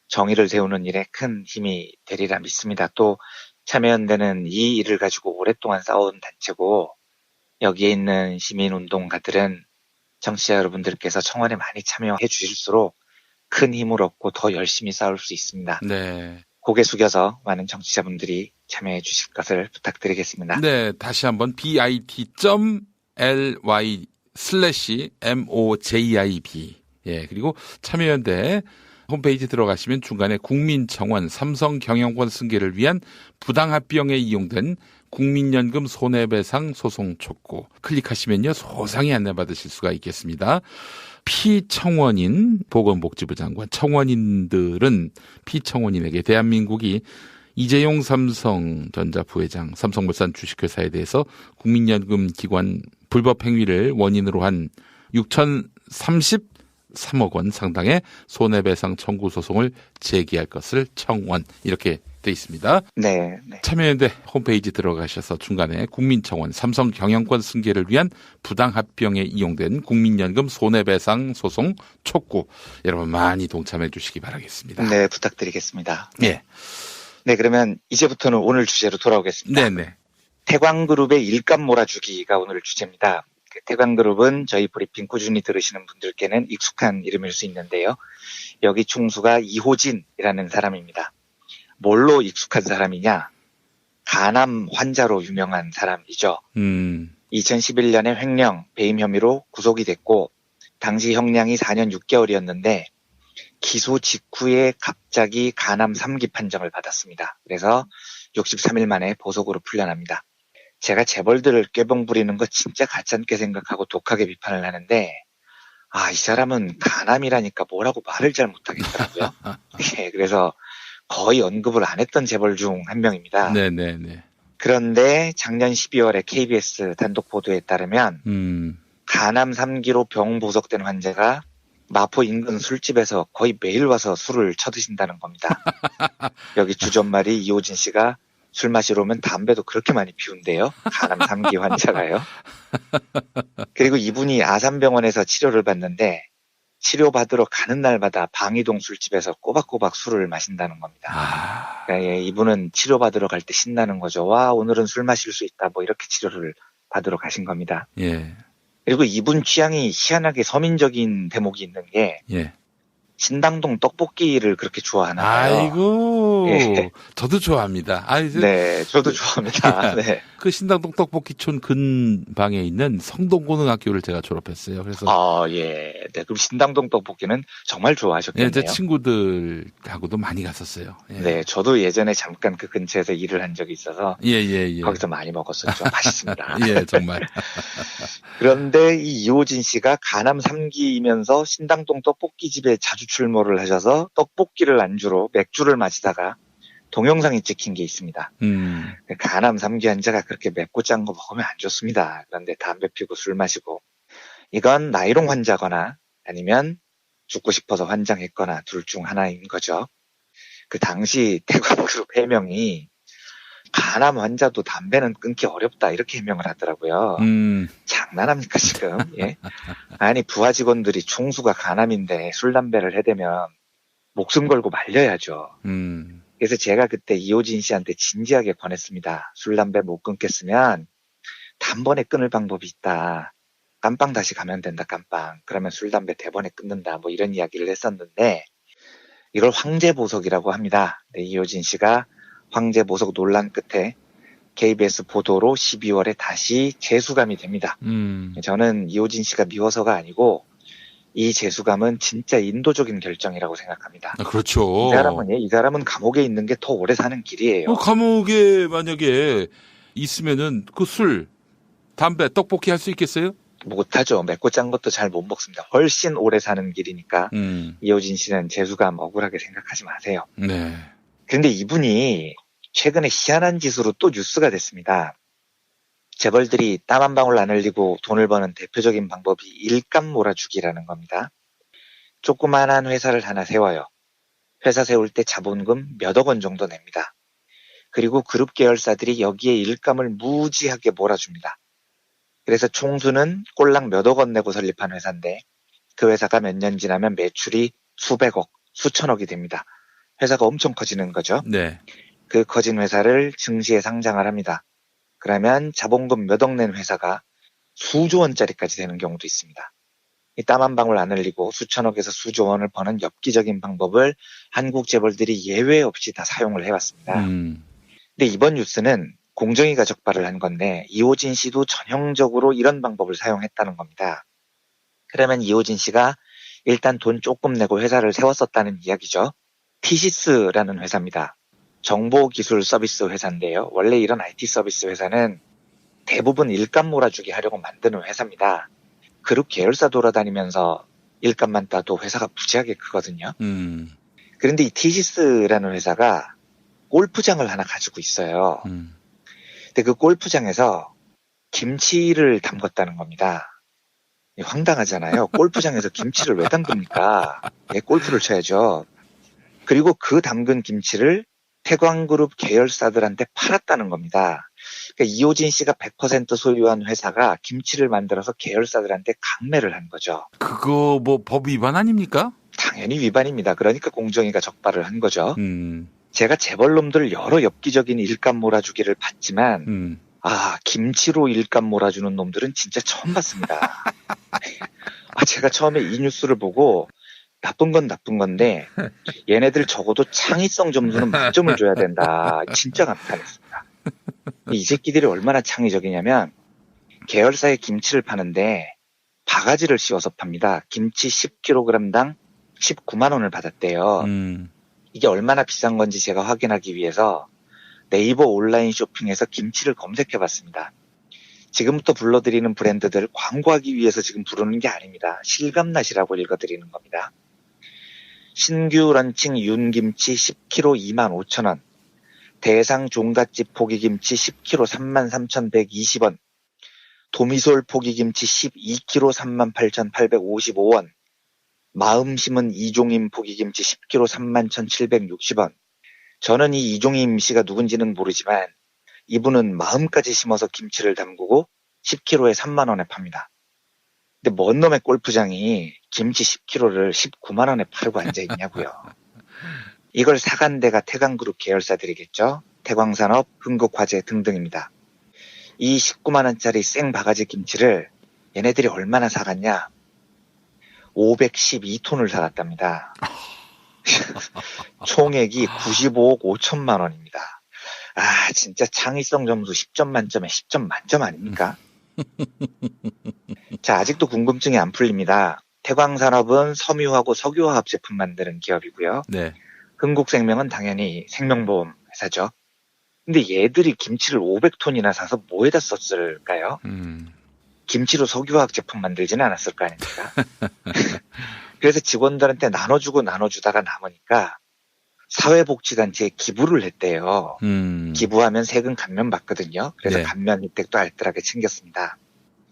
정의를 세우는 일에 큰 힘이 되리라 믿습니다. 또 참여연대는 이 일을 가지고 오랫동안 싸워온 단체고 여기에 있는 시민운동가들은 청취자 여러분들께서 청원에 많이 참여해 주실수록 큰 힘을 얻고 더 열심히 싸울 수 있습니다. 네. 고개 숙여서 많은 청취자분들이 참여해 주실 것을 부탁드리겠습니다. 네, 다시 한번 bit.ly/mojib. 예, 그리고 참여연대 홈페이지 들어가시면 중간에 국민청원 삼성 경영권 승계를 위한 부당합병에 이용된 국민연금 손해배상 소송 촉구 클릭하시면요 소상히 안내받으실 수가 있겠습니다. 피청원인 보건복지부 장관 청원인들은 피청원인에게 대한민국이 이재용 삼성전자 부회장, 삼성물산 주식회사에 대해서 국민연금 기관 불법 행위를 원인으로 한 6,033억 원 상당의 손해배상 청구 소송을 제기할 것을 청원, 이렇게 돼 있습니다. 네. 참여연대 홈페이지 들어가셔서 중간에 국민청원, 삼성 경영권 승계를 위한 부당합병에 이용된 국민연금 손해배상 소송 촉구, 여러분 많이 동참해 주시기 바라겠습니다. 네, 부탁드리겠습니다. 예. 네, 그러면 이제부터는 오늘 주제로 돌아오겠습니다. 네네. 태광그룹의 일감 몰아주기가 오늘 주제입니다. 태광그룹은 저희 브리핑 꾸준히 들으시는 분들께는 익숙한 이름일 수 있는데요. 여기 총수가 이호진이라는 사람입니다. 뭘로 익숙한 사람이냐? 간암 환자로 유명한 사람이죠. 2011년에 횡령, 배임 혐의로 구속이 됐고 당시 형량이 4년 6개월이었는데 기소 직후에 갑자기 간암 3기 판정을 받았습니다. 그래서 63일 만에 보석으로 풀려납니다. 제가 재벌들을 꾀병 부리는 거 진짜 가짜게 생각하고 독하게 비판을 하는데 이 사람은 간암이라니까 뭐라고 말을 잘 못하겠더라고요. 예, 그래서 거의 언급을 안 했던 재벌 중 한 명입니다. 네네네. 그런데 작년 12월에 KBS 단독 보도에 따르면 간암 3기로 병 보석된 환자가 마포 인근 술집에서 거의 매일 와서 술을 쳐드신다는 겁니다. 여기 주전말이 이호진 씨가 술 마시러 오면 담배도 그렇게 많이 피운대요. 간암 3기 환자가요. 그리고 이분이 아산병원에서 치료를 받는데 치료받으러 가는 날마다 방이동 술집에서 꼬박꼬박 술을 마신다는 겁니다. 그러니까 이분은 치료받으러 갈 때 신나는 거죠. 와, 오늘은 술 마실 수 있다. 뭐 이렇게 치료를 받으러 가신 겁니다. 예. 그리고 이분 취향이 희한하게 서민적인 대목이 있는 게 예. 신당동 떡볶이를 그렇게 좋아하나 봐요. 아이고, 예. 저도 좋아합니다. 네, 저도 좋아합니다. 네. 그 신당동 떡볶이촌 근방에 있는 성동고등학교를 제가 졸업했어요. 그래서 예. 네, 그럼 신당동 떡볶이는 정말 좋아하셨겠네요. 제 친구들하고도 많이 갔었어요. 예. 네, 저도 예전에 잠깐 그 근처에서 일을 한 적이 있어서 예. 거기서 많이 먹었었죠. 맛있습니다. 예, 정말. 그런데 이 이호진 씨가 간암 3기이면서 신당동 떡볶이집에 자주 출몰을 하셔서 떡볶이를 안주로 맥주를 마시다가 동영상이 찍힌 게 있습니다. 간암 3기 환자가 그렇게 맵고 짠 거 먹으면 안 좋습니다. 그런데 담배 피고 술 마시고 이건 나이롱 환자거나 아니면 죽고 싶어서 환장했거나 둘 중 하나인 거죠. 그 당시 태광그룹 해명이 간암 환자도 담배는 끊기 어렵다 이렇게 해명을 하더라고요. 장난합니까 지금? 예? 아니 부하 직원들이 총수가 간암인데 술 담배를 해대면 목숨 걸고 말려야죠. 그래서 제가 그때 이호진 씨한테 진지하게 권했습니다. 술 담배 못 끊겠으면 단번에 끊을 방법이 있다. 깜빵 다시 가면 된다. 깜빵. 그러면 술 담배 대번에 끊는다. 뭐 이런 이야기를 했었는데 이걸 황제보석이라고 합니다. 네, 이호진 씨가 황제보석 논란 끝에 KBS 보도로 12월에 다시 재수감이 됩니다. 저는 이호진 씨가 미워서가 아니고 이 재수감은 진짜 인도적인 결정이라고 생각합니다. 그렇죠. 이 사람은 감옥에 있는 게 더 오래 사는 길이에요. 감옥에 만약에 있으면은 그 술, 담배, 떡볶이 할 수 있겠어요? 못하죠. 맵고 짠 것도 잘 못 먹습니다. 훨씬 오래 사는 길이니까 이호진 씨는 재수감 억울하게 생각하지 마세요. 네. 그런데 이분이 최근에 희한한 짓으로 또 뉴스가 됐습니다. 재벌들이 땀 한 방울 안 흘리고 돈을 버는 대표적인 방법이 일감 몰아주기라는 겁니다. 조그만한 회사를 하나 세워요. 회사 세울 때 자본금 몇억 원 정도 냅니다. 그리고 그룹 계열사들이 여기에 일감을 무지하게 몰아줍니다. 그래서 총수는 꼴랑 몇억 원 내고 설립한 회사인데 그 회사가 몇 년 지나면 매출이 수백억, 수천억이 됩니다. 회사가 엄청 커지는 거죠. 네. 그 커진 회사를 증시에 상장을 합니다. 그러면 자본금 몇억 낸 회사가 수조 원짜리까지 되는 경우도 있습니다. 이 땀 한 방울 안 흘리고 수천억에서 수조 원을 버는 엽기적인 방법을 한국 재벌들이 예외 없이 다 사용을 해왔습니다. 근데 이번 뉴스는 공정위가 적발을 한 건데 이호진 씨도 전형적으로 이런 방법을 사용했다는 겁니다. 그러면 이호진 씨가 일단 돈 조금 내고 회사를 세웠었다는 이야기죠. 티시스라는 회사입니다. 정보기술 서비스 회사인데요. 원래 이런 IT 서비스 회사는 대부분 일감 몰아주기 하려고 만드는 회사입니다. 그룹 계열사 돌아다니면서 일감만 따도 회사가 무지하게 크거든요. 그런데 이 티시스라는 회사가 골프장을 하나 가지고 있어요. 음. 근데 그 골프장에서 김치를 담궜다는 겁니다. 황당하잖아요. 골프장에서 김치를 왜 담깁니까? 예, 골프를 쳐야죠. 그리고 그 담근 김치를 태광그룹 계열사들한테 팔았다는 겁니다. 그러니까 이호진 씨가 100% 소유한 회사가 김치를 만들어서 계열사들한테 강매를 한 거죠. 그거 뭐 법 위반 아닙니까? 당연히 위반입니다. 그러니까 공정위가 적발을 한 거죠. 제가 재벌놈들 여러 엽기적인 일감 몰아주기를 봤지만 김치로 일감 몰아주는 놈들은 진짜 처음 봤습니다. 제가 처음에 이 뉴스를 보고 나쁜 건 나쁜 건데 얘네들 적어도 창의성 점수는 만점을 줘야 된다. 진짜 감탄했습니다. 이 새끼들이 얼마나 창의적이냐면 계열사에 김치를 파는데 바가지를 씌워서 팝니다. 김치 10kg당 19만 원을 받았대요. 이게 얼마나 비싼 건지 제가 확인하기 위해서 네이버 온라인 쇼핑에서 김치를 검색해봤습니다. 지금부터 불러드리는 브랜드들 광고하기 위해서 지금 부르는 게 아닙니다. 실감나시라고 읽어드리는 겁니다. 신규 런칭 윤김치 10kg 25,000원, 대상 종갓집 포기김치 10kg 33,120원, 도미솔 포기김치 12kg 38,855원, 마음 심은 이종임 포기김치 10kg 31,760원. 저는 이 이종임 씨가 누군지는 모르지만 이분은 마음까지 심어서 김치를 담그고 10kg에 3만 원에 팝니다. 근데 뭔 놈의 골프장이 김치 10kg를 19만 원에 팔고 앉아있냐고요. 이걸 사간 데가 태광그룹 계열사들이겠죠. 태광산업, 흥국화재 등등입니다. 이 19만 원짜리 생 바가지 김치를 얘네들이 얼마나 사갔냐? 512톤을 사갔답니다. 총액이 95억 5천만 원입니다. 진짜 창의성 점수 10점 만점에 10점 만점 아닙니까? 자, 아직도 궁금증이 안 풀립니다. 태광산업은 섬유하고 석유화학 제품 만드는 기업이고요. 네. 흥국생명은 당연히 생명보험 회사죠. 근데 얘들이 김치를 500톤이나 사서 뭐에다 썼을까요? 김치로 석유화학 제품 만들지는 않았을 거 아닙니까? 그래서 직원들한테 나눠주다가 남으니까 사회복지단체에 기부를 했대요. 기부하면 세금 감면 받거든요. 그래서 네. 감면 혜택도 알뜰하게 챙겼습니다.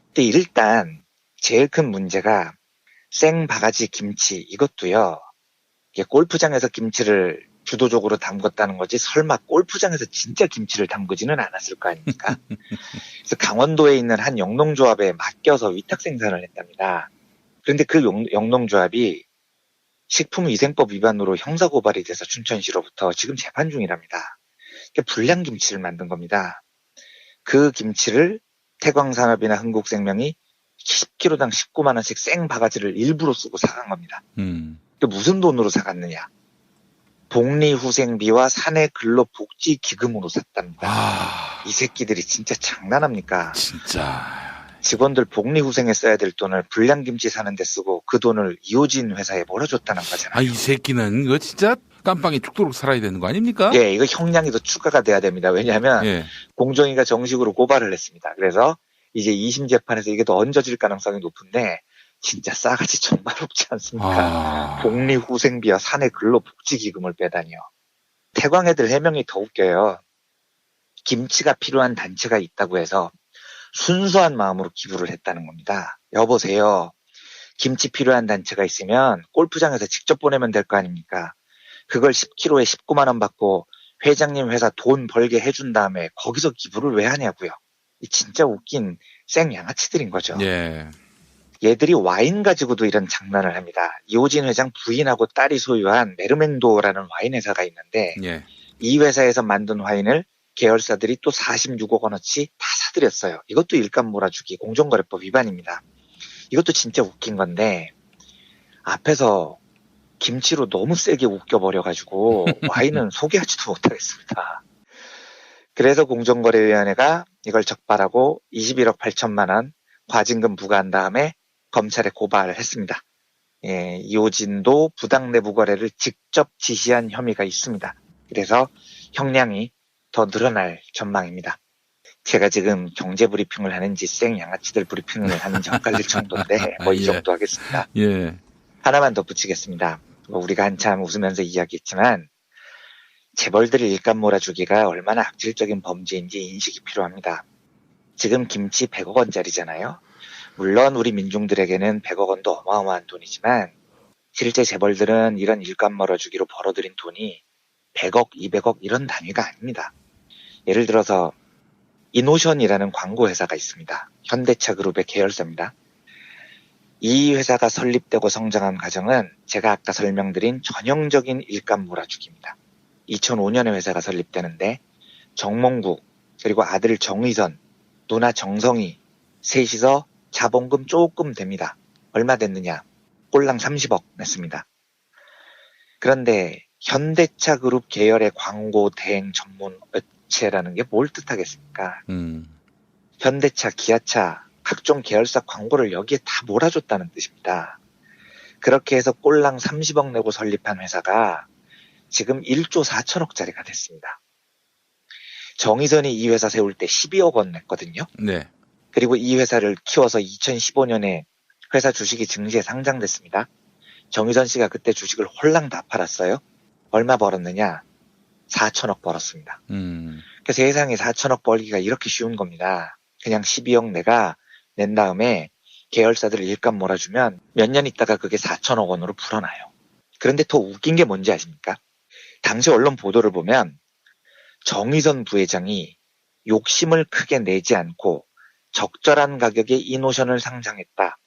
근데 일단 제일 큰 문제가 생 바가지 김치 이것도요. 이게 골프장에서 김치를 주도적으로 담궜다는 거지 설마 골프장에서 진짜 김치를 담그지는 않았을 거 아닙니까? 그래서 강원도에 있는 한 영농조합에 맡겨서 위탁 생산을 했답니다. 그런데 그 영농조합이 식품위생법 위반으로 형사고발이 돼서 춘천시로부터 지금 재판 중이랍니다. 불량김치를 만든 겁니다. 그 김치를 태광산업이나 흥국생명이 10kg당 19만 원씩 생 바가지를 일부러 쓰고 사간 겁니다. 무슨 돈으로 사갔느냐? 복리후생비와 사내 근로복지기금으로 샀답니다. 이 새끼들이 진짜 장난합니까? 진짜. 직원들 복리후생에 써야 될 돈을 불량김치 사는 데 쓰고 그 돈을 이호진 회사에 몰아줬다는 거잖아요. 이 새끼는 이거 진짜 깜빵에 죽도록 살아야 되는 거 아닙니까? 예, 이거 형량이 더 추가가 돼야 됩니다. 왜냐하면 공정위가 정식으로 고발을 했습니다. 그래서 이제 2심 재판에서 이게 더 얹어질 가능성이 높은데 진짜 싸가지 정말 없지 않습니까? 복리후생비와 사내 근로복지기금을 빼다니요. 태광애들 해명이 더 웃겨요. 김치가 필요한 단체가 있다고 해서 순수한 마음으로 기부를 했다는 겁니다. 여보세요. 김치 필요한 단체가 있으면 골프장에서 직접 보내면 될 거 아닙니까? 그걸 10kg에 19만 원 받고 회장님 회사 돈 벌게 해준 다음에 거기서 기부를 왜 하냐고요. 진짜 웃긴 생양아치들인 거죠. 예. 얘들이 와인 가지고도 이런 장난을 합니다. 이호진 회장 부인하고 딸이 소유한 메르맹도라는 와인 회사가 있는데 이 회사에서 만든 와인을 계열사들이 또 46억 원어치 다 사들였어요. 이것도 일감 몰아주기 공정거래법 위반입니다. 이것도 진짜 웃긴 건데 앞에서 김치로 너무 세게 웃겨버려가지고 와인은 소개하지도 못하겠습니다. 그래서 공정거래위원회가 이걸 적발하고 21억 8천만 원 과징금 부과한 다음에 검찰에 고발을 했습니다. 이호진도 부당 내부 거래를 직접 지시한 혐의가 있습니다. 그래서 형량이 더 늘어날 전망입니다. 제가 지금 경제 브리핑을 하는지 생 양아치들 브리핑을 하는지 헷갈릴 정도인데 뭐 이 정도 하겠습니다. 하나만 더 붙이겠습니다. 우리가 한참 웃으면서 이야기했지만 재벌들의 일감 몰아주기가 얼마나 악질적인 범죄인지 인식이 필요합니다. 지금 김치 100억 원짜리잖아요. 물론 우리 민중들에게는 100억 원도 어마어마한 돈이지만 실제 재벌들은 이런 일감 몰아주기로 벌어들인 돈이 100억, 200억 이런 단위가 아닙니다. 예를 들어서 이노션이라는 광고 회사가 있습니다. 현대차 그룹의 계열사입니다. 이 회사가 설립되고 성장한 과정은 제가 아까 설명드린 전형적인 일감 몰아주기입니다. 2005년에 회사가 설립되는데 정몽국 그리고 아들 정의선, 누나 정성희 셋이서 자본금 조금 됩니다. 얼마 됐느냐? 꼴랑 30억 냈습니다. 그런데 현대차 그룹 계열의 광고 대행 전문 업체라는 게 뭘 뜻하겠습니까? 현대차, 기아차, 각종 계열사 광고를 여기에 다 몰아줬다는 뜻입니다. 그렇게 해서 꼴랑 30억 내고 설립한 회사가 지금 1조 4천억짜리가 됐습니다. 정의선이 이 회사 세울 때 12억 원 냈거든요. 네. 그리고 이 회사를 키워서 2015년에 회사 주식이 증시에 상장됐습니다. 정의선 씨가 그때 주식을 홀랑 다 팔았어요. 얼마 벌었느냐? 4천억 벌었습니다. 그래서 세상에 4천억 벌기가 이렇게 쉬운 겁니다. 그냥 12억 내가 낸 다음에 계열사들 일감 몰아주면 몇 년 있다가 그게 4천억 원으로 불어나요. 그런데 더 웃긴 게 뭔지 아십니까? 당시 언론 보도를 보면 정의선 부회장이 욕심을 크게 내지 않고 적절한 가격에 이노션을 상장했다.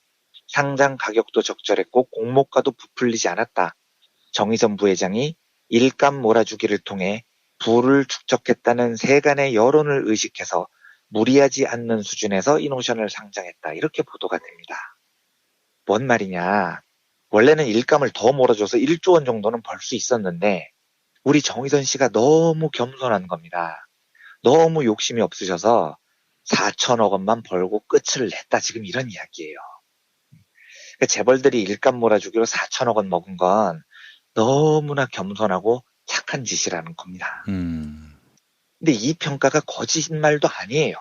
상장 가격도 적절했고 공모가도 부풀리지 않았다. 정의선 부회장이 일감 몰아주기를 통해 부를 축적했다는 세간의 여론을 의식해서 무리하지 않는 수준에서 이노션을 상장했다. 이렇게 보도가 됩니다. 뭔 말이냐. 원래는 일감을 더 몰아줘서 1조 원 정도는 벌 수 있었는데 우리 정의선 씨가 너무 겸손한 겁니다. 너무 욕심이 없으셔서 4천억 원만 벌고 끝을 냈다. 지금 이런 이야기예요. 그러니까 재벌들이 일감 몰아주기로 4천억 원 먹은 건 너무나 겸손하고 착한 짓이라는 겁니다. 근데 이 평가가 거짓말도 아니에요.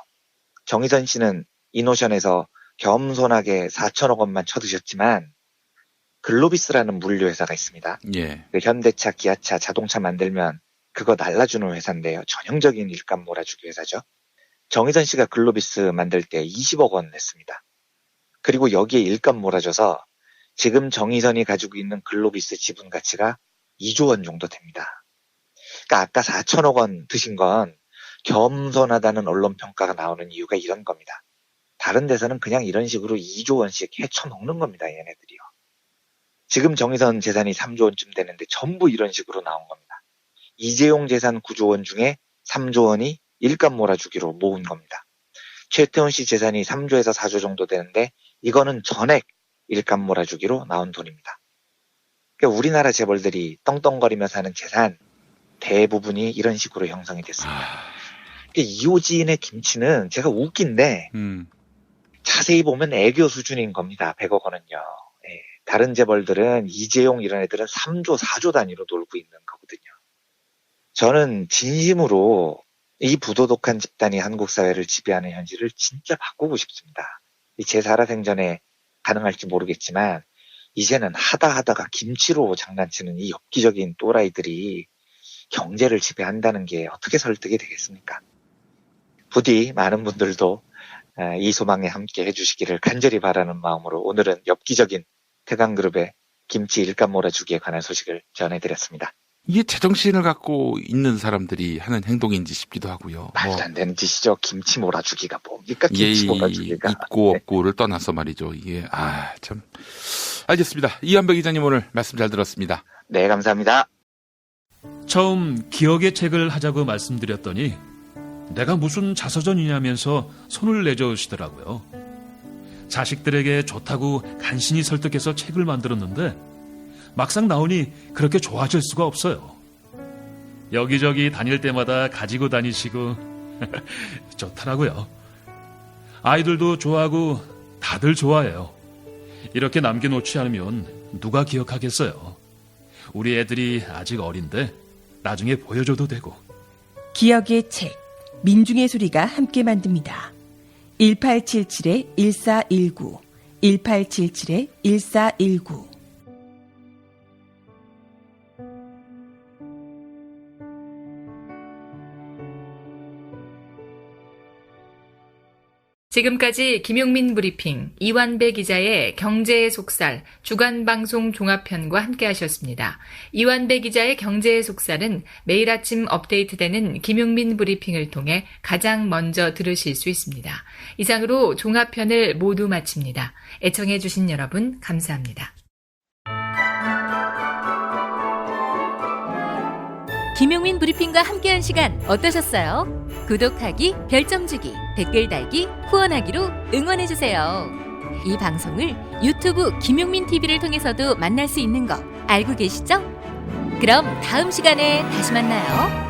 정의선 씨는 이노션에서 겸손하게 4천억 원만 쳐드셨지만 글로비스라는 물류회사가 있습니다. 예. 그 현대차, 기아차, 자동차 만들면 그거 날라주는 회사인데요. 전형적인 일감 몰아주기 회사죠. 정의선 씨가 글로비스 만들 때 20억 원 냈습니다. 그리고 여기에 일감 몰아줘서 지금 정의선이 가지고 있는 글로비스 지분 가치가 2조 원 정도 됩니다. 그러니까 아까 4천억 원 드신 건 겸손하다는 언론 평가가 나오는 이유가 이런 겁니다. 다른 데서는 그냥 이런 식으로 2조 원씩 헤쳐먹는 겁니다. 얘네들이요. 지금 정의선 재산이 3조 원쯤 되는데 전부 이런 식으로 나온 겁니다. 이재용 재산 9조 원 중에 3조 원이 일감 몰아주기로 모은 겁니다. 최태원 씨 재산이 3조에서 4조 정도 되는데 이거는 전액 일감 몰아주기로 나온 돈입니다. 그러니까 우리나라 재벌들이 떵떵거리며 사는 재산 대부분이 이런 식으로 형성이 됐습니다. 그러니까 이호진의 김치는 제가 웃긴데 자세히 보면 애교 수준인 겁니다. 100억 원은요. 예. 다른 재벌들은 이재용 이런 애들은 3조, 4조 단위로 놀고 있는 거거든요. 저는 진심으로 이 부도덕한 집단이 한국 사회를 지배하는 현실을 진짜 바꾸고 싶습니다. 제 살아생전에 가능할지 모르겠지만 이제는 하다가 김치로 장난치는 이 엽기적인 또라이들이 경제를 지배한다는 게 어떻게 설득이 되겠습니까? 부디 많은 분들도 이 소망에 함께 해주시기를 간절히 바라는 마음으로 오늘은 엽기적인 태강그룹의 김치 일감 몰아주기에 관한 소식을 전해드렸습니다. 이게 제정신을 갖고 있는 사람들이 하는 행동인지 싶기도 하고요. 말도 안 되는 짓이죠. 김치 몰아주기가 뭡니까? 김치 몰아주기가. 있고 없고를 떠나서 말이죠. 이게 참. 알겠습니다. 이한배 기자님 오늘 말씀 잘 들었습니다. 네, 감사합니다. 처음 기억의 책을 하자고 말씀드렸더니 내가 무슨 자서전이냐면서 손을 내저으시더라고요. 자식들에게 좋다고 간신히 설득해서 책을 만들었는데 막상 나오니 그렇게 좋아질 수가 없어요. 여기저기 다닐 때마다 가지고 다니시고 좋더라고요. 아이들도 좋아하고 다들 좋아해요. 이렇게 남겨놓지 않으면 누가 기억하겠어요. 우리 애들이 아직 어린데 나중에 보여줘도 되고. 기억의 책, 민중의 소리가 함께 만듭니다. 1877-1419, 1877-1419 지금까지 김용민 브리핑, 이완배 기자의 경제의 속살, 주간방송 종합편과 함께 하셨습니다. 이완배 기자의 경제의 속살은 매일 아침 업데이트되는 김용민 브리핑을 통해 가장 먼저 들으실 수 있습니다. 이상으로 종합편을 모두 마칩니다. 애청해주신 여러분 감사합니다. 김용민 브리핑과 함께한 시간 어떠셨어요? 구독하기, 별점 주기, 댓글 달기, 후원하기로 응원해주세요. 이 방송을 유튜브 김용민 TV를 통해서도 만날 수 있는 거 알고 계시죠? 그럼 다음 시간에 다시 만나요.